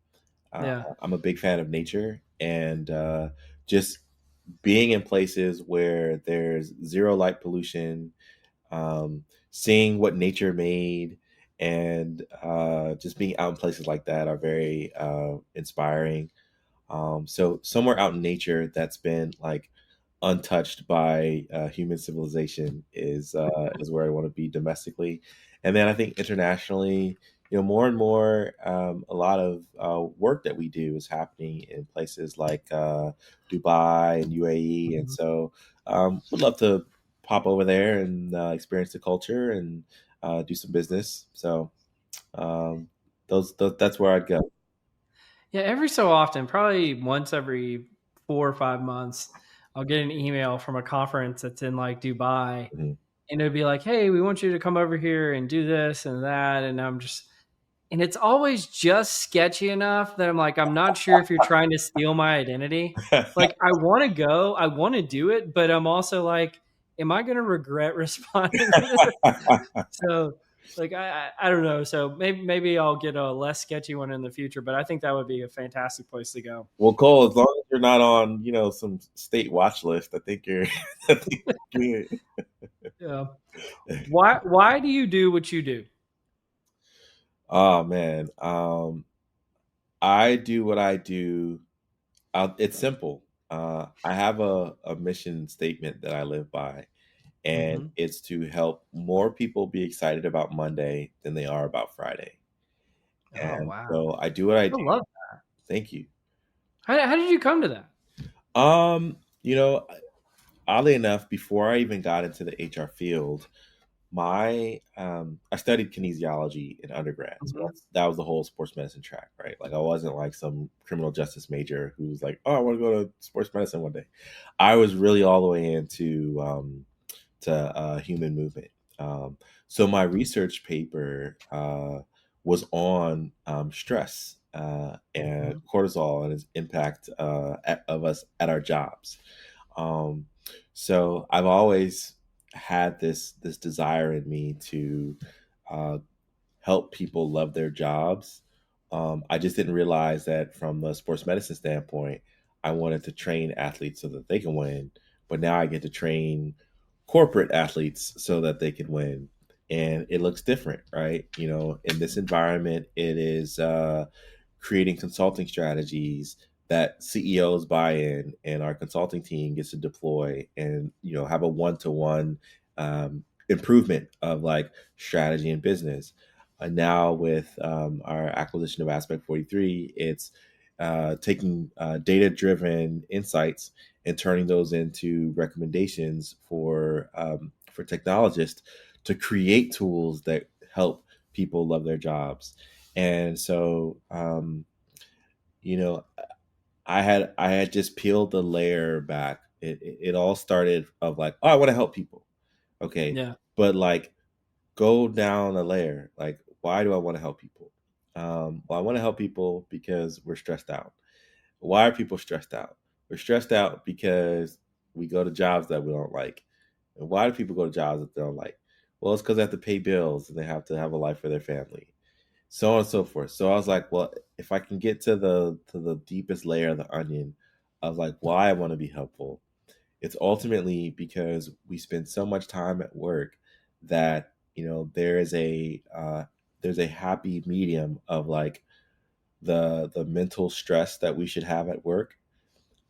Uh, yeah. I'm a big fan of nature and just being in places where there's zero light pollution, seeing what nature made, and just being out in places like that are very inspiring. So somewhere out in nature that's been like untouched by human civilization is where I want to be domestically, and then I think internationally, more and more, a lot of work that we do is happening in places like Dubai and UAE, and Mhm. so would love to pop over there and experience the culture and do some business. So um, those that's where I'd go. Yeah, every so often, probably once every 4 or 5 months, I'll get an email from a conference that's in like Dubai, Mhm. and it'd be like, "Hey, we want you to come over here and do this and that," and it's always just sketchy enough that I'm like, I'm not sure if you're trying to steal my identity. Like, I want to go, I want to do it, but I'm also like, am I going to regret responding to this? So, like, I don't know. So maybe I'll get a less sketchy one in the future, but I think that would be a fantastic place to go. Well, Cole, as long as you're not on, some state watch list, I think you're, I think you're good. Yeah. Why do you do what you do? Oh man, I do what I do. It's simple. I have a mission statement that I live by, and Hmm. it's to help more people be excited about Monday than they are about Friday. Oh And wow, so I do what I I do. love. Thank you. How did you come to that? Um, you know, oddly enough, before I even got into the HR field, my I studied kinesiology in undergrad, so Hmm. that was the whole sports medicine track, right? Like I wasn't like some criminal justice major who was like, oh, I want to go to sports medicine one day. I was really all the way into human movement. Um, so my research paper was on stress and Hmm. cortisol and its impact of us at our jobs. Um, so I've always had this desire in me to uh, help people love their jobs. I just didn't realize that from a sports medicine standpoint, I wanted to train athletes so that they can win. But now I get to train corporate athletes so that they can win. And it looks different, right? In this environment, it is creating consulting strategies that CEOs buy in and our consulting team gets to deploy and, have a one-to-one improvement of like strategy and business. Now with our acquisition of Aspect 43, it's taking data-driven insights and turning those into recommendations for technologists to create tools that help people love their jobs. And so, you know, I had just peeled the layer back. It all started of like, oh, I want to help people, okay, Yeah. but like go down a layer. Like, why do I want to help people? Well, I want to help people because we're stressed out. Why are people stressed out? We're stressed out because we go to jobs that we don't like. And why do people go to jobs that they don't like? Well, it's because they have to pay bills and they have to have a life for their family, so on and so forth. So I was like, well, if I can get to the deepest layer of the onion of like why I want to be helpful, it's ultimately because we spend so much time at work that there's a happy medium of like the mental stress that we should have at work,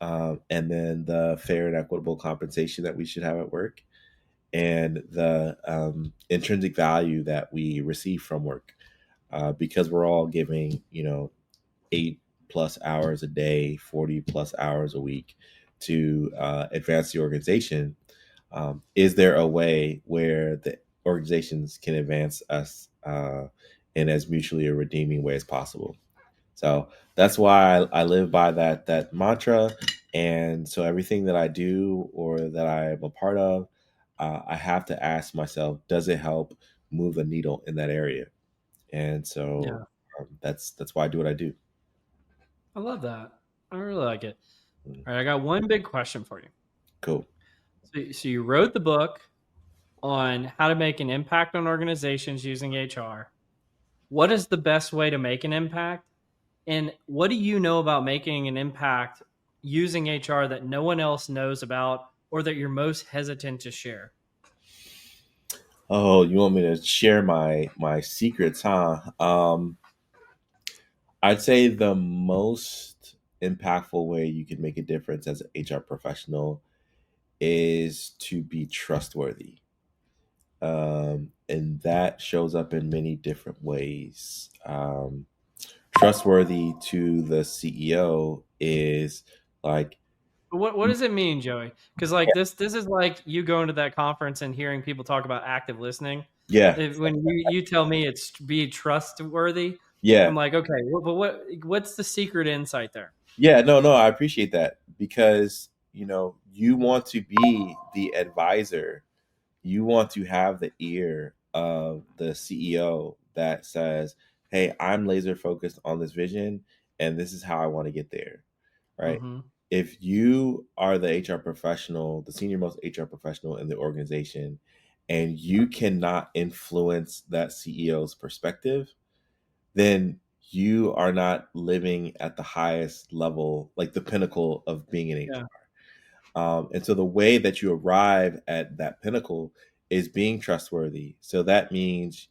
and then the fair and equitable compensation that we should have at work, and the intrinsic value that we receive from work, because we're all giving 8+ hours a day, 40+ hours a week to advance the organization. Is there a way where the organizations can advance us in as mutually a redeeming way as possible? So that's why I live by that mantra. And so everything that I do or that I am a part of, I have to ask myself, does it help move the needle in that area? And so Yeah. that's why I do what I do. I love that. I really like it. Mm. All right, I got one big question for you. Cool. So you wrote the book on how to make an impact on organizations using HR. What is the best way to make an impact? And what do you know about making an impact using HR that no one else knows about or that you're most hesitant to share? Oh, you want me to share my secrets, huh? I'd say the most impactful way you can make a difference as an HR professional is to be trustworthy. And that shows up in many different ways. Trustworthy to the CEO is like, What does it mean, Joey? Because like this is like you going to that conference and hearing people talk about active listening. yeah, When you tell me it's be trustworthy, yeah, I'm like, okay, but what's the secret insight there? yeah. No, no, I appreciate that because you want to be the advisor. You want to have the ear of the CEO that says, "Hey, I'm laser focused on this vision, and this is how I want to get there." Right? Mm-hmm. If you are the HR professional, the senior most HR professional in the organization, and you cannot influence that CEO's perspective, then you are not living at the highest level, like the pinnacle of being an Yeah. HR. And so the way that you arrive at that pinnacle is being trustworthy. So that means,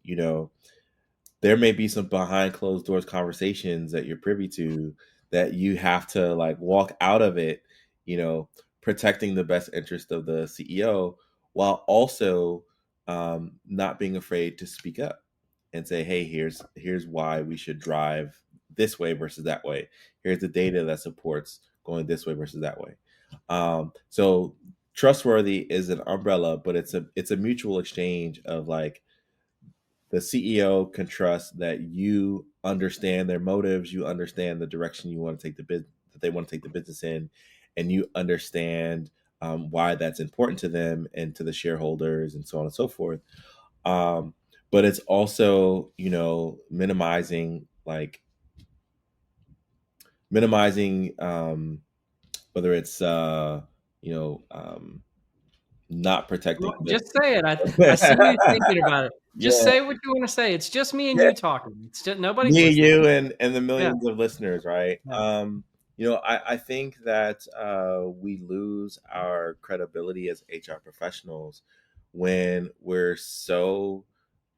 there may be some behind closed doors conversations that you're privy to that you have to like walk out of it, you know, protecting the best interest of the CEO while also not being afraid to speak up and say, hey, here's why we should drive this way versus that way. Here's the data that supports going this way versus that way. So trustworthy is an umbrella, but it's a mutual exchange of like the CEO can trust that you understand their motives, you understand the direction you want to take the business that they want to take the business in, and you understand why that's important to them and to the shareholders and so on and so forth. Um, but it's also, minimizing whether it's you know um, not protecting Well, the just say it. I see you thinking about it. Just yeah. say what you want to say. It's just me and you talking. It's just nobody's Me, listening. you, and the Yeah. millions of listeners, right? Yeah. I think that we lose our credibility as HR professionals when we're so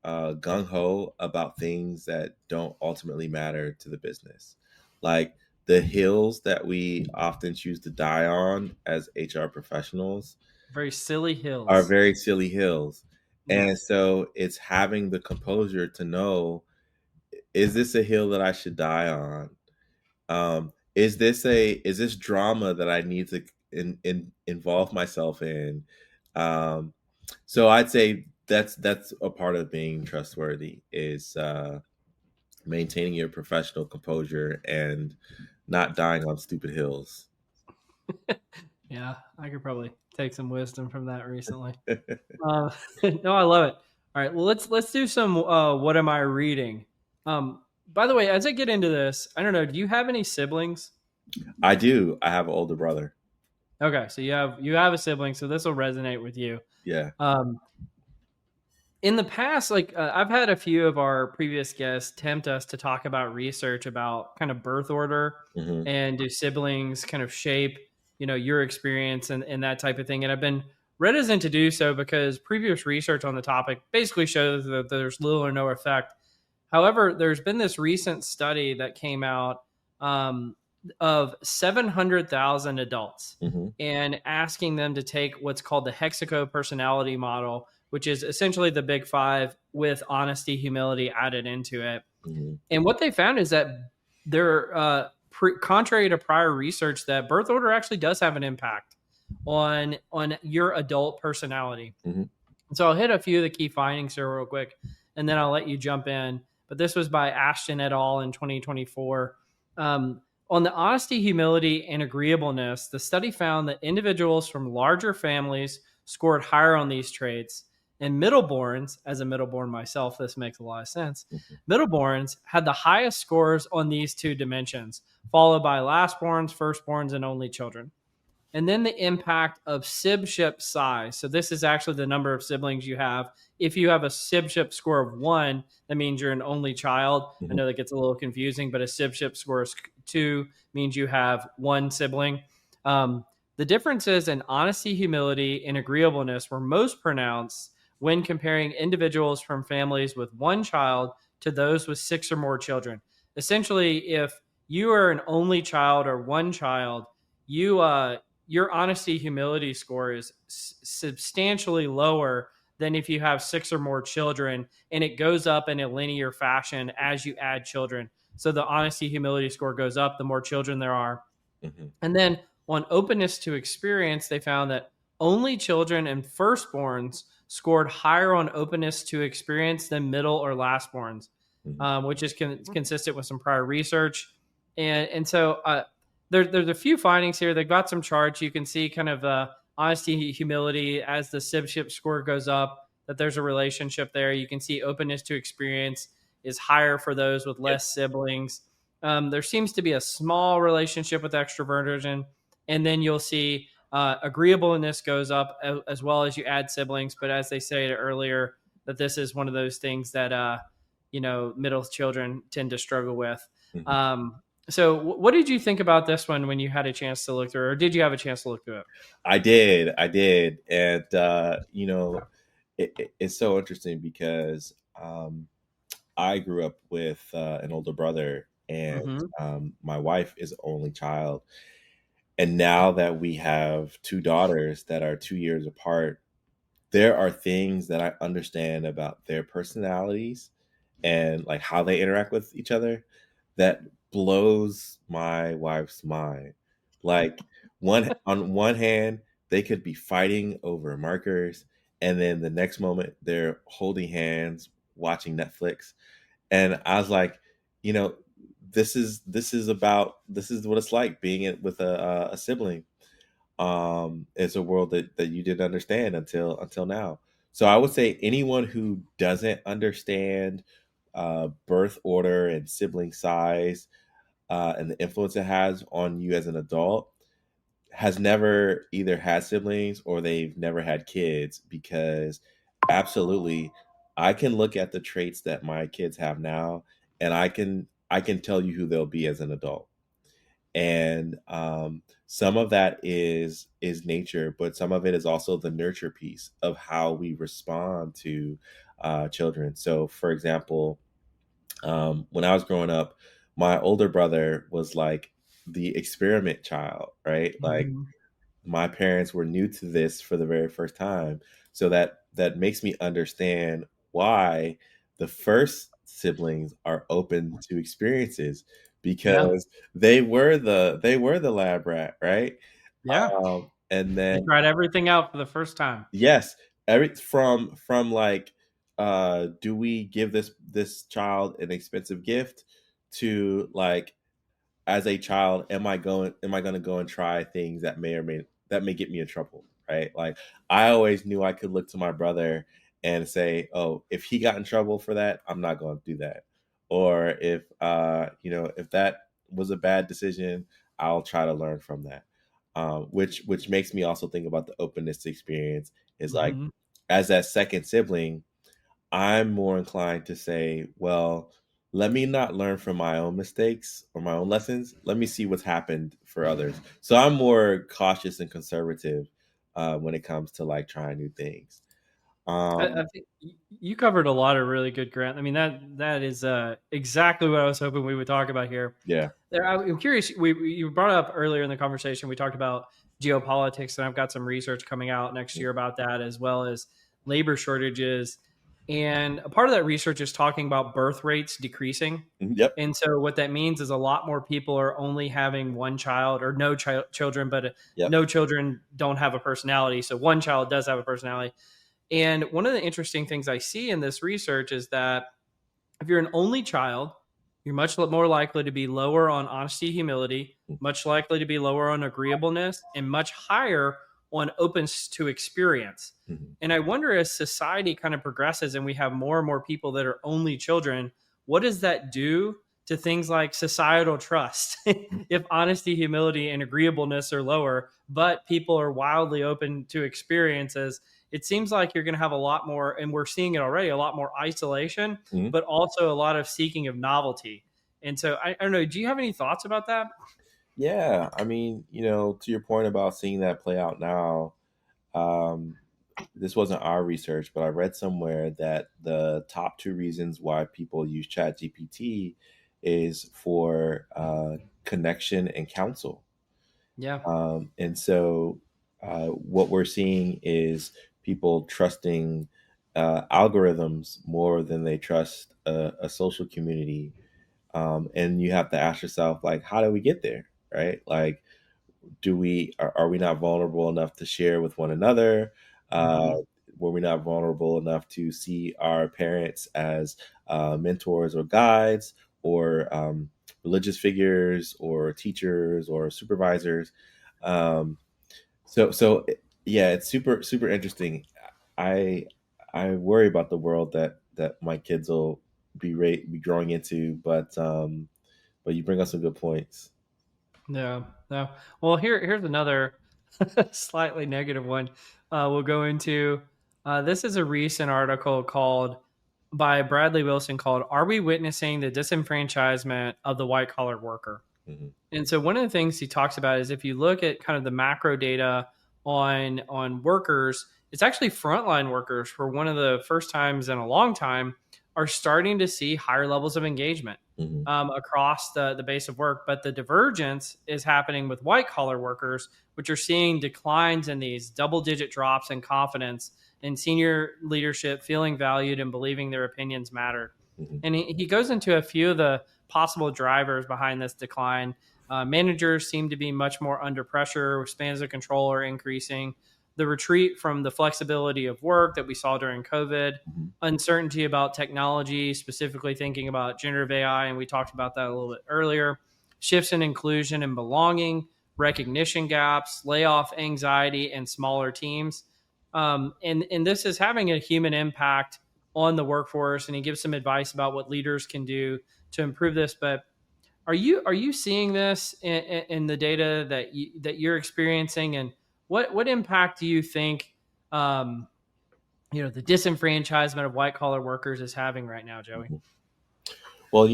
gung ho about things that don't ultimately matter to the business. Like the hills that we often choose to die on as HR professionals Very silly are hills. very silly hills. Yeah. And so it's having the composure to know, is this a hill that I should die on? Is this drama that I need to involve myself in? Um, so I'd say that's a part of being trustworthy is maintaining your professional composure and not dying on stupid hills. Yeah. I could probably take some wisdom from that recently. Uh, no, I love it. All right. Well, let's do some. What am I reading? By the way, as I get into this, I don't know. Do you have any siblings? I do. I have an older brother. Okay, so you have a sibling, so this will resonate with you. Yeah. Um, in the past, like I've had a few of our previous guests tempt us to talk about research about kind of birth order Hmm. and do siblings kind of shape, your experience and that type of thing. And I've been reticent to do so because previous research on the topic basically shows that there's little or no effect. However, there's been this recent study that came out um, of 700,000 adults Hmm. and asking them to take what's called the Hexaco personality model, which is essentially the big five with honesty, humility added into it. Hmm. And what they found is that contrary to prior research, that birth order actually does have an impact on your adult personality. Mm-hmm. So I'll hit a few of the key findings here real quick, and then I'll let you jump in. But this was by Ashton et al. In 2024. On the honesty, humility, and agreeableness, the study found that individuals from larger families scored higher on these traits. And middleborns, as a middleborn myself, this makes a lot of sense. Mm-hmm. Middleborns had the highest scores on these two dimensions, followed by lastborns, firstborns, and only children. And then the impact of sibship size. So this is actually the number of siblings you have. If you have a sibship score of 1, that means you're an only child. Mm-hmm. I know that gets a little confusing, but a sibship score of 2 means you have 1 sibling. The differences in honesty, humility, and agreeableness were most pronounced when comparing individuals from families with 1 child to those with 6 or more children. Essentially, if you are an only child or 1 child, your honesty humility score is substantially lower than if you have 6 or more children, and it goes up in a linear fashion as you add children. So the honesty humility score goes up the more children there are. Mm-hmm. And then on openness to experience, they found that only children and firstborns scored higher on openness to experience than middle or lastborns, which is consistent with some prior research. And so there's a few findings here. They've got some charts. You can see kind of honesty, humility as the sibship score goes up, that there's a relationship there. You can see openness to experience is higher for those with less siblings. There seems to be a small relationship with extroversion. And then you'll see agreeableness goes up as well as you add siblings. But as they said earlier, that this is one of those things that, middle children tend to struggle with. Mm-hmm. So what did you think about this one when you had a chance to look through it, or did you have a chance to look through it? I did. And, it's so interesting because I grew up with an older brother, and my wife is the only child. And now that we have 2 daughters that are 2 years apart, there are things that I understand about their personalities and like how they interact with each other that blows my wife's mind. Like on one hand, they could be fighting over markers, and then the next moment they're holding hands watching Netflix. And I was like, you know, this is what it's like being with a sibling. It's a world that you didn't understand until now. So I would say anyone who doesn't understand birth order and sibling size and the influence it has on you as an adult has never either had siblings or they've never had kids, because absolutely I can look at the traits that my kids have now, and I can tell you who they'll be as an adult. And some of that is nature, but some of it is also the nurture piece of how we respond to children. So for example, when I was growing up, my older brother was like the experiment child, right? Like Mm-hmm. my parents were new to this for the very first time. So that makes me understand why the first siblings are open to experiences, Yeah. because they were the lab rat, right? Yeah. And They then tried everything out for the first time. yes, every from like do we give this child an expensive gift, to like, as a child, am I going to go and try things that may get me in trouble, right? Like I always knew I could look to my brother and say, oh, if he got in trouble for that, I'm not going to do that. Or if if that was a bad decision, I'll try to learn from that. Which makes me also think about the openness to experience, is like, Mm-hmm. as that second sibling, I'm more inclined to say, well, let me not learn from my own mistakes or my own lessons. Let me see what's happened for others. So I'm more cautious and conservative when it comes to like trying new things. I Um, think you covered a lot of really good Grant. I mean, that is exactly what I was hoping we would talk about here. yeah. I'm curious. You brought up earlier in the conversation. We talked about geopolitics, and I've got some research coming out next year about that, as well as labor shortages. And a part of that research is talking about birth rates decreasing. Yep. And so what that means is a lot more people are only having one child or no children, but Yep. no children don't have a personality. So one child does have a personality. And one of the interesting things I see in this research is that if you're an only child, you're much more likely to be lower on honesty, humility, much likely to be lower on agreeableness, and much higher on openness to experience. Mhm. And I wonder, as society kind of progresses and we have more and more people that are only children, what does that do to things like societal trust? If honesty, humility, and agreeableness are lower, but people are wildly open to experiences, it seems like you're going to have a lot more, and we're seeing it already, a lot more isolation, Mhm. but also a lot of seeking of novelty. And so I don't know. Do you have any thoughts about that? Yeah, I mean, to your point about seeing that play out now, um, this wasn't our research, but I read somewhere that the top two reasons why people use ChatGPT is for connection and counsel. Yeah. And so what we're seeing is people trusting algorithms more than they trust a social community. And you have to ask yourself, like, how do we get there? Right? Like, are we not vulnerable enough to share with one another? Uh, Hmm. were we not vulnerable enough to see our parents as mentors or guides or religious figures or teachers or supervisors? Um, so yeah, it's super interesting. I I worry about the world that my kids will be growing into, but you bring up some good points. No, no. Well, here's another slightly negative one. We'll go into. This is a recent article called by Bradley Wilson called "Are We Witnessing the Disenfranchisement of the White Collar Worker?" Hmm. And so one of the things he talks about is if you look at kind of the macro data on workers, it's actually frontline workers for one of the first times in a long time are starting to see higher levels of engagement Hmm. across the base of work. But the divergence is happening with white collar workers, which are seeing declines in these double digit drops in confidence in senior leadership, feeling valued and believing their opinions matter. Hmm. And he goes into a few of the possible drivers behind this decline. Managers seem to be much more under pressure, spans of control are increasing. The retreat from the flexibility of work that we saw during COVID, Hmm. uncertainty about technology, specifically thinking about generative AI, and we talked about that a little bit earlier, shifts in inclusion and belonging, recognition gaps, layoff anxiety, and smaller teams. And this is having a human impact on the workforce. And he gives some advice about what leaders can do to improve this. But are you seeing this in the data that you're experiencing, and what impact do you think the disenfranchisement of white collar workers is having right now, Joey? Hmm. Well,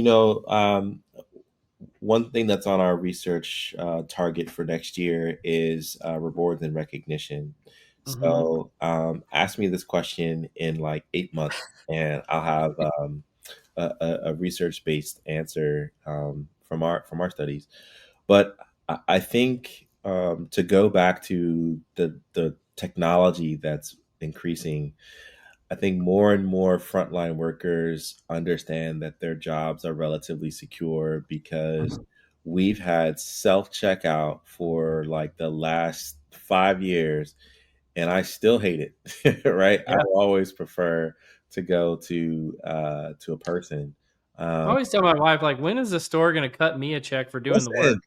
one thing that's on our research target for next year is rewards and recognition. Mm-hmm. So ask me this question in like 8 months, and I'll have a research based answer from our studies. But I think to go back to the technology that's increasing, I think more and more frontline workers understand that their jobs are relatively secure because we've had self checkout for like the last 5 years, and I still hate it. Right? I Yeah. will always prefer to go to a person. I Um, always tell my wife, like, when is the store going to cut me a check for doing the work? Listen,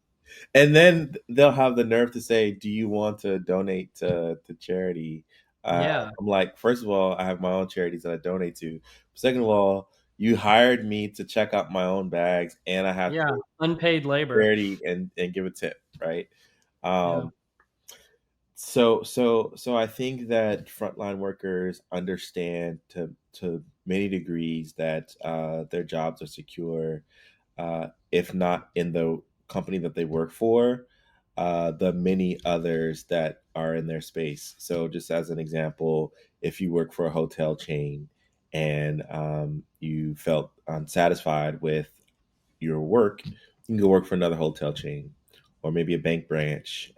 and then they'll have the nerve to say, "Do you want to donate to charity?" Yeah. I'm like, first of all, I have my own charities that I donate to. Second of all, you hired me to check out my own bags, and I have Yeah. to Unpaid labor. charity and give a tip, right? Yeah. Um, so I think that frontline workers understand to many degrees that their jobs are secure, if not in the company that they work for, the many others that are in their space. So, just as an example, if you work for a hotel chain and you felt unsatisfied with your work, you can go work for another hotel chain or maybe a bank branch.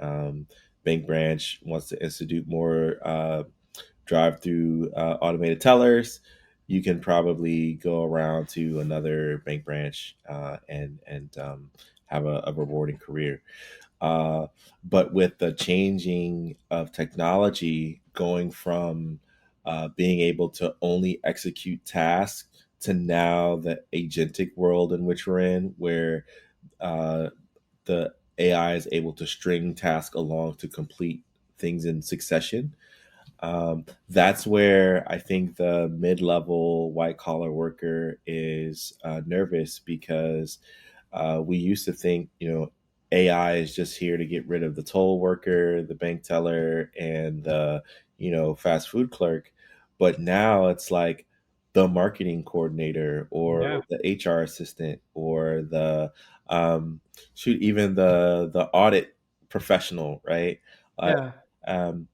Bank branch wants to institute more drive through automated tellers. you can probably go around to another bank branch and have a rewarding career. Uh, but with the changing of technology, going from being able to only execute tasks to now the agentic world in which we're in, where uh, the AI is able to string tasks along to complete things in succession. That's where I think the mid-level white collar worker is nervous, because we used to think, AI is just here to get rid of the toll worker, the bank teller, and the, fast food clerk. But now it's like the marketing coordinator or Yeah. the HR assistant or the even the audit professional, right? Uh, Yeah. um,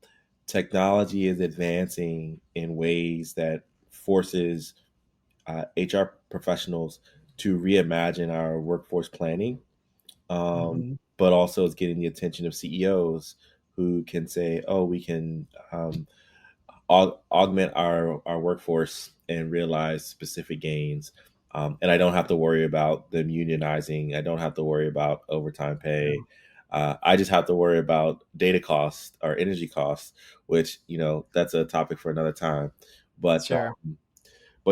Technology is advancing in ways that forces HR professionals to reimagine our workforce planning, Mhm. but also it's getting the attention of CEOs who can say, "Oh, we can augment our workforce and realize specific gains." And I don't have to worry about them unionizing. I don't have to worry about overtime Yeah. pay. I just have to worry about data costs or energy costs, which, that's a topic for another time. But Sure.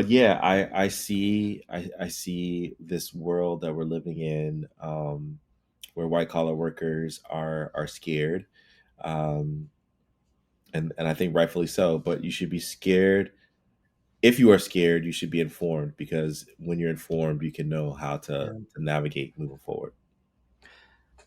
yeah, I see this world that we're living in, where white collar workers are scared, um, and I think rightfully so. But you should be scared. If you are scared, you should be informed, because when you're informed, you can know how Yeah. to navigate moving forward.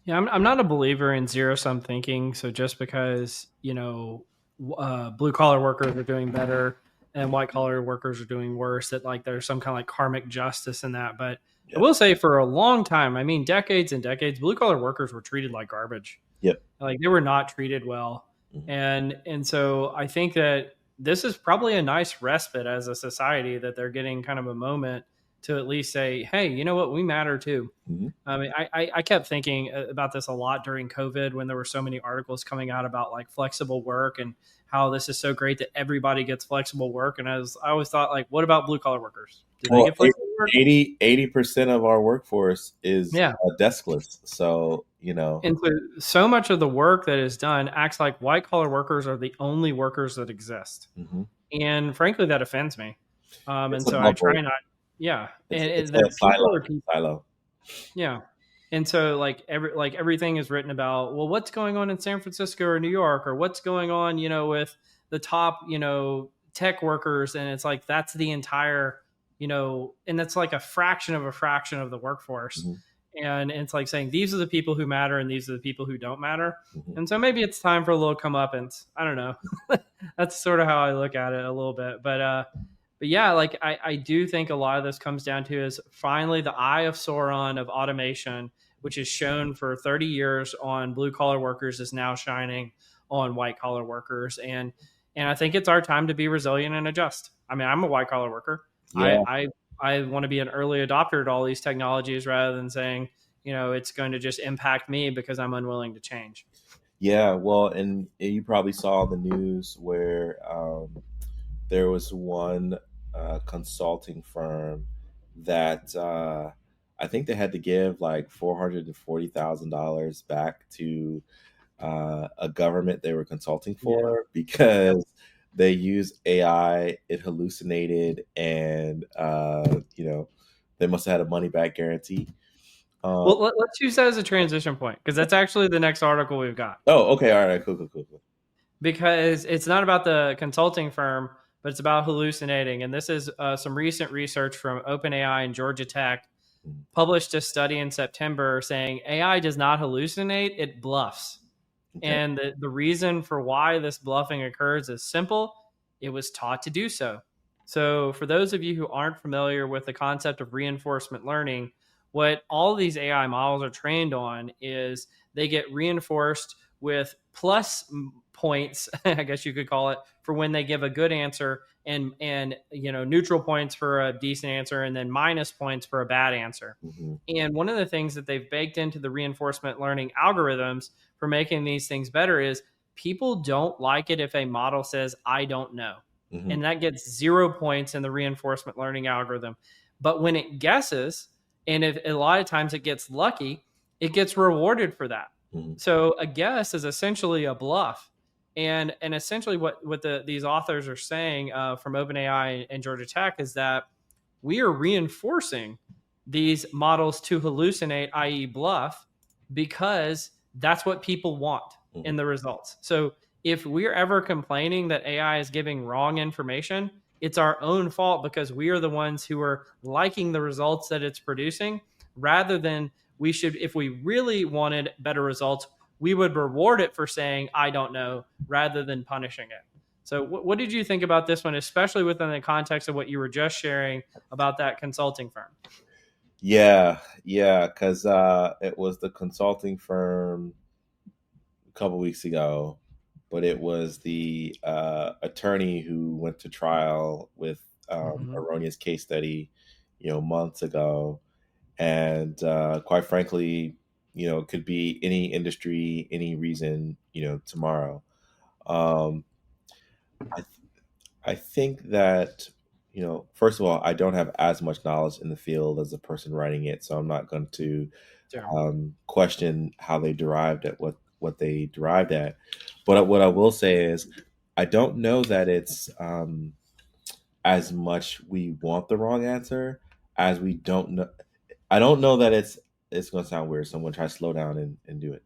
Yeah, I'm not a believer in zero sum thinking. So just because blue collar workers are doing better and white collar workers are doing worse, that like there's some kind of like karmic justice in that. But I Yep. will say, for a long time, I mean decades and decades, blue collar workers were treated like garbage. Yep. Like they were not treated well, Mhm. and so I think that this is probably a nice respite as a society, that they're getting kind of a moment to at least say, hey, you know what, we matter too. Mhm. I mean, I kept thinking about this a lot during COVID, when there were so many articles coming out about like flexible work and how this is so great that everybody gets flexible work. And I always thought, like, what about blue collar workers? Do they Well, get flexible work? 80% of our workforce is Yeah. deskless. So, And so much of the work that is done acts like white collar workers are the only workers that exist. mhm. And frankly, that offends me. And It's a so I try bubble. not, yeah. It's And a that people silo. are people. Silo. Yeah. And so everything is written about, well, what's going on in San Francisco or New York, or what's going on, with the top, tech workers. And it's like, that's the entire, and that's like a fraction of the workforce. Mhm. And it's like saying, these are the people who matter and these are the people who don't matter. Mhm. And so maybe it's time for a little comeuppance. I don't know. That's sort of how I look at it a little bit. But yeah, like I do think a lot of this comes down to is finally the eye of Sauron of automation, which is shown for 30 years on blue collar workers, is now shining on white collar workers. And I think it's our time to be resilient and adjust. I mean, I'm a white collar worker. I, Yeah. I I want to be an early adopter to all these technologies, rather than saying, it's going to just impact me because I'm unwilling to change. Yeah. Well, and you probably saw the news where there was one consulting firm that I think they had to give like $440,000 back to a government they were consulting Yeah. for, Yep. because they used AI, it hallucinated, and they must have had a money back guarantee. Um, Well, let's use that as a transition point, because that's actually the next article we've got. oh, okay, all right, cool, cool, cool, cool. Because it's not about the consulting firm, but it's about hallucinating. And this is some recent research from OpenAI and Georgia Tech Mhm. published a study in September saying AI does not hallucinate, it bluffs. Okay. And the reason for why this bluffing occurs is simple: it was taught to do so. So, for those of you who aren't familiar with the concept of reinforcement learning, what all these AI models are trained on is they get reinforced with plus points, I guess you could call it, for when they give a good answer, and neutral points for a decent answer, and then minus points for a bad answer. Hmm. And one of the things that they've baked into the reinforcement learning algorithms for making these things better is people don't like it if a model says, I don't know. and that gets 0 points in the reinforcement learning algorithm. But when it guesses, and if a lot of times it gets lucky, it gets rewarded for that. So a guess is essentially a bluff. And essentially what these authors are saying from OpenAI and Georgia Tech is that we are reinforcing these models to hallucinate, i.e., bluff, because that's what people want in the results. So if we're ever complaining that AI is giving wrong information, it's our own fault because we are the ones who are liking the results that it's producing rather than we should, if we really wanted better results, we would reward it for saying, I don't know, rather than punishing it. So what did you think about this one, especially within the context of what you were just sharing about that consulting firm? Yeah, because it was the consulting firm a couple weeks ago, but it was the attorney who went to trial with erroneous case study, months ago, and quite frankly, it could be any industry, any reason, tomorrow. Um, I think that, first of all, I don't have as much knowledge in the field as the person writing it, so I'm not going to question how they derived at what they derived at. But what I will say is, I don't know that it's as much we want the wrong answer as we don't know. I don't know that it's going to sound weird. Someone try to slow down and do it.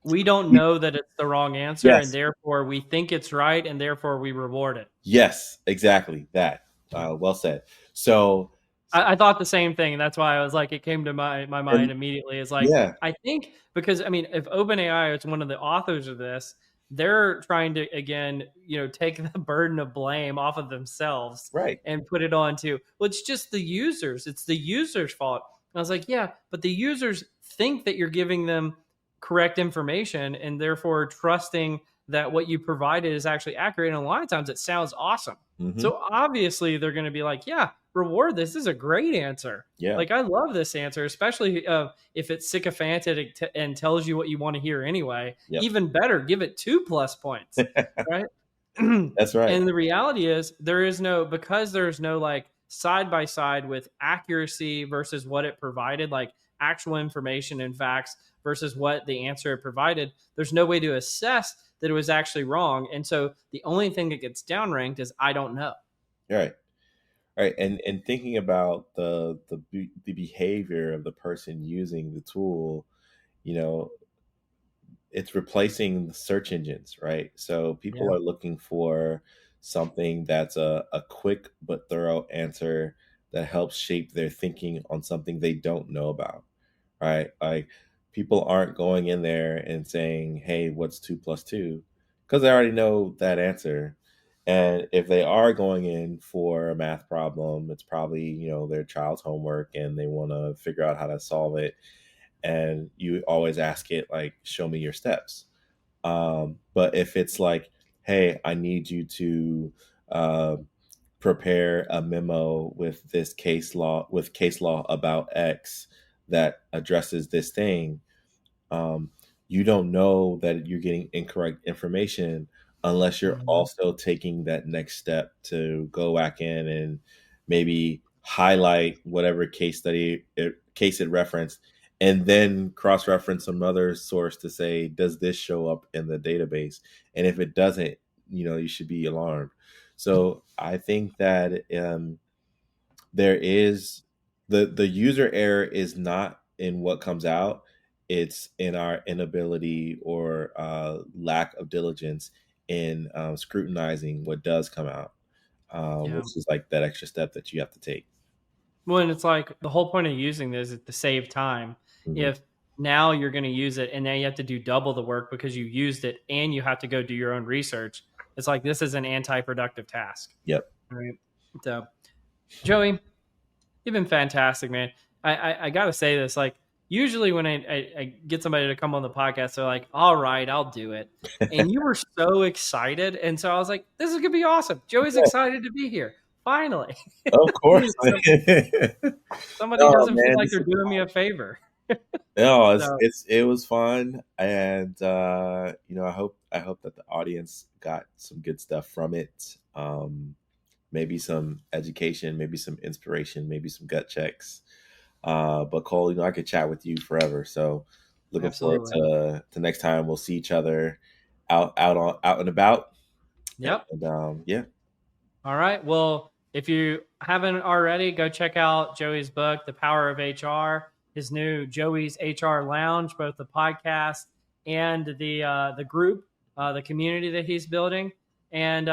We don't know that it's the wrong answer, and Yes. therefore we think it's right, and therefore we reward it. Yes, exactly that. Well said. So I thought the same thing. That's why I was like, it came to my mind immediately. It's like, yeah, I think because, I mean, if OpenAI is one of the authors of this, they're trying to, again, take the burden of blame off of themselves right. and put it on to, well, it's just the users. It's the users' fault. And I was like, yeah, but the users think that you're giving them correct information and therefore trusting that what you provided is actually accurate. And a lot of times it sounds awesome. So obviously they're going to be like, yeah, reward this. This is a great answer. Yeah. Like, I love this answer, especially if it's sycophantic and tells you what you want to hear anyway. Yep. Even better, give it 2+ points, right? That's right. And the reality is because there's no like side by side with accuracy versus what it provided, like actual information and facts versus what the answer it provided, there's no way to assess that it was actually wrong. And so the only thing that gets downranked is I don't know. Right. Right. And thinking about the behavior of the person using the tool, it's replacing the search engines, right? So people are looking for something that's a quick but thorough answer that helps shape their thinking on something they don't know about, right? Like, people aren't going in there and saying, hey, what's 2 + 2? Because they already know that answer. And if they are going in for a math problem, it's probably, their child's homework and they want to figure out how to solve it. And you always ask it, like, show me your steps. But if it's like, hey, I need you to prepare a memo with case law about X that addresses this thing, you don't know that you're getting incorrect information unless you're also taking that next step to go back in and maybe highlight whatever case it referenced, and then cross-reference some other source to say, does this show up in the database? And if it doesn't, you should be alarmed. So I think that there is the user error is not in what comes out. It's in our inability or lack of diligence in scrutinizing what does come out, which is like that extra step that you have to take. Well, and it's like the whole point of using this is to save time. If now you're going to use it and now you have to do double the work because you used it and you have to go do your own research, it's like this is an anti-productive task. Yep. Right. So, Joey, you've been fantastic, man. I got to say this, like, usually when I get somebody to come on the podcast, they're like, all right, I'll do it. And you were so excited. And so I was like, this is going to be awesome. Joey's excited to be here. Finally. Of course. Somebody doesn't feel like they're doing me a favor. No, So it was fun, and I hope that the audience got some good stuff from it. Maybe some education, maybe some inspiration, maybe some gut checks. But Cole, I could chat with you forever. So looking forward absolutely. to next time we'll see each other out and about. Yep. And yeah, All right. Well, if you haven't already, go check out Joey's book, The Power of HR, his new Joey's HR Lounge, both the podcast and the group, the community that he's building. And,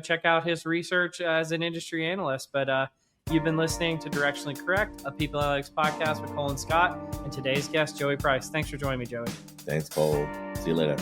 check out his research as an industry analyst. But you've been listening to Directionally Correct, a People Analytics podcast with Colin Scott, and today's guest, Joey Price. Thanks for joining me, Joey. thanks, Cole. See you later.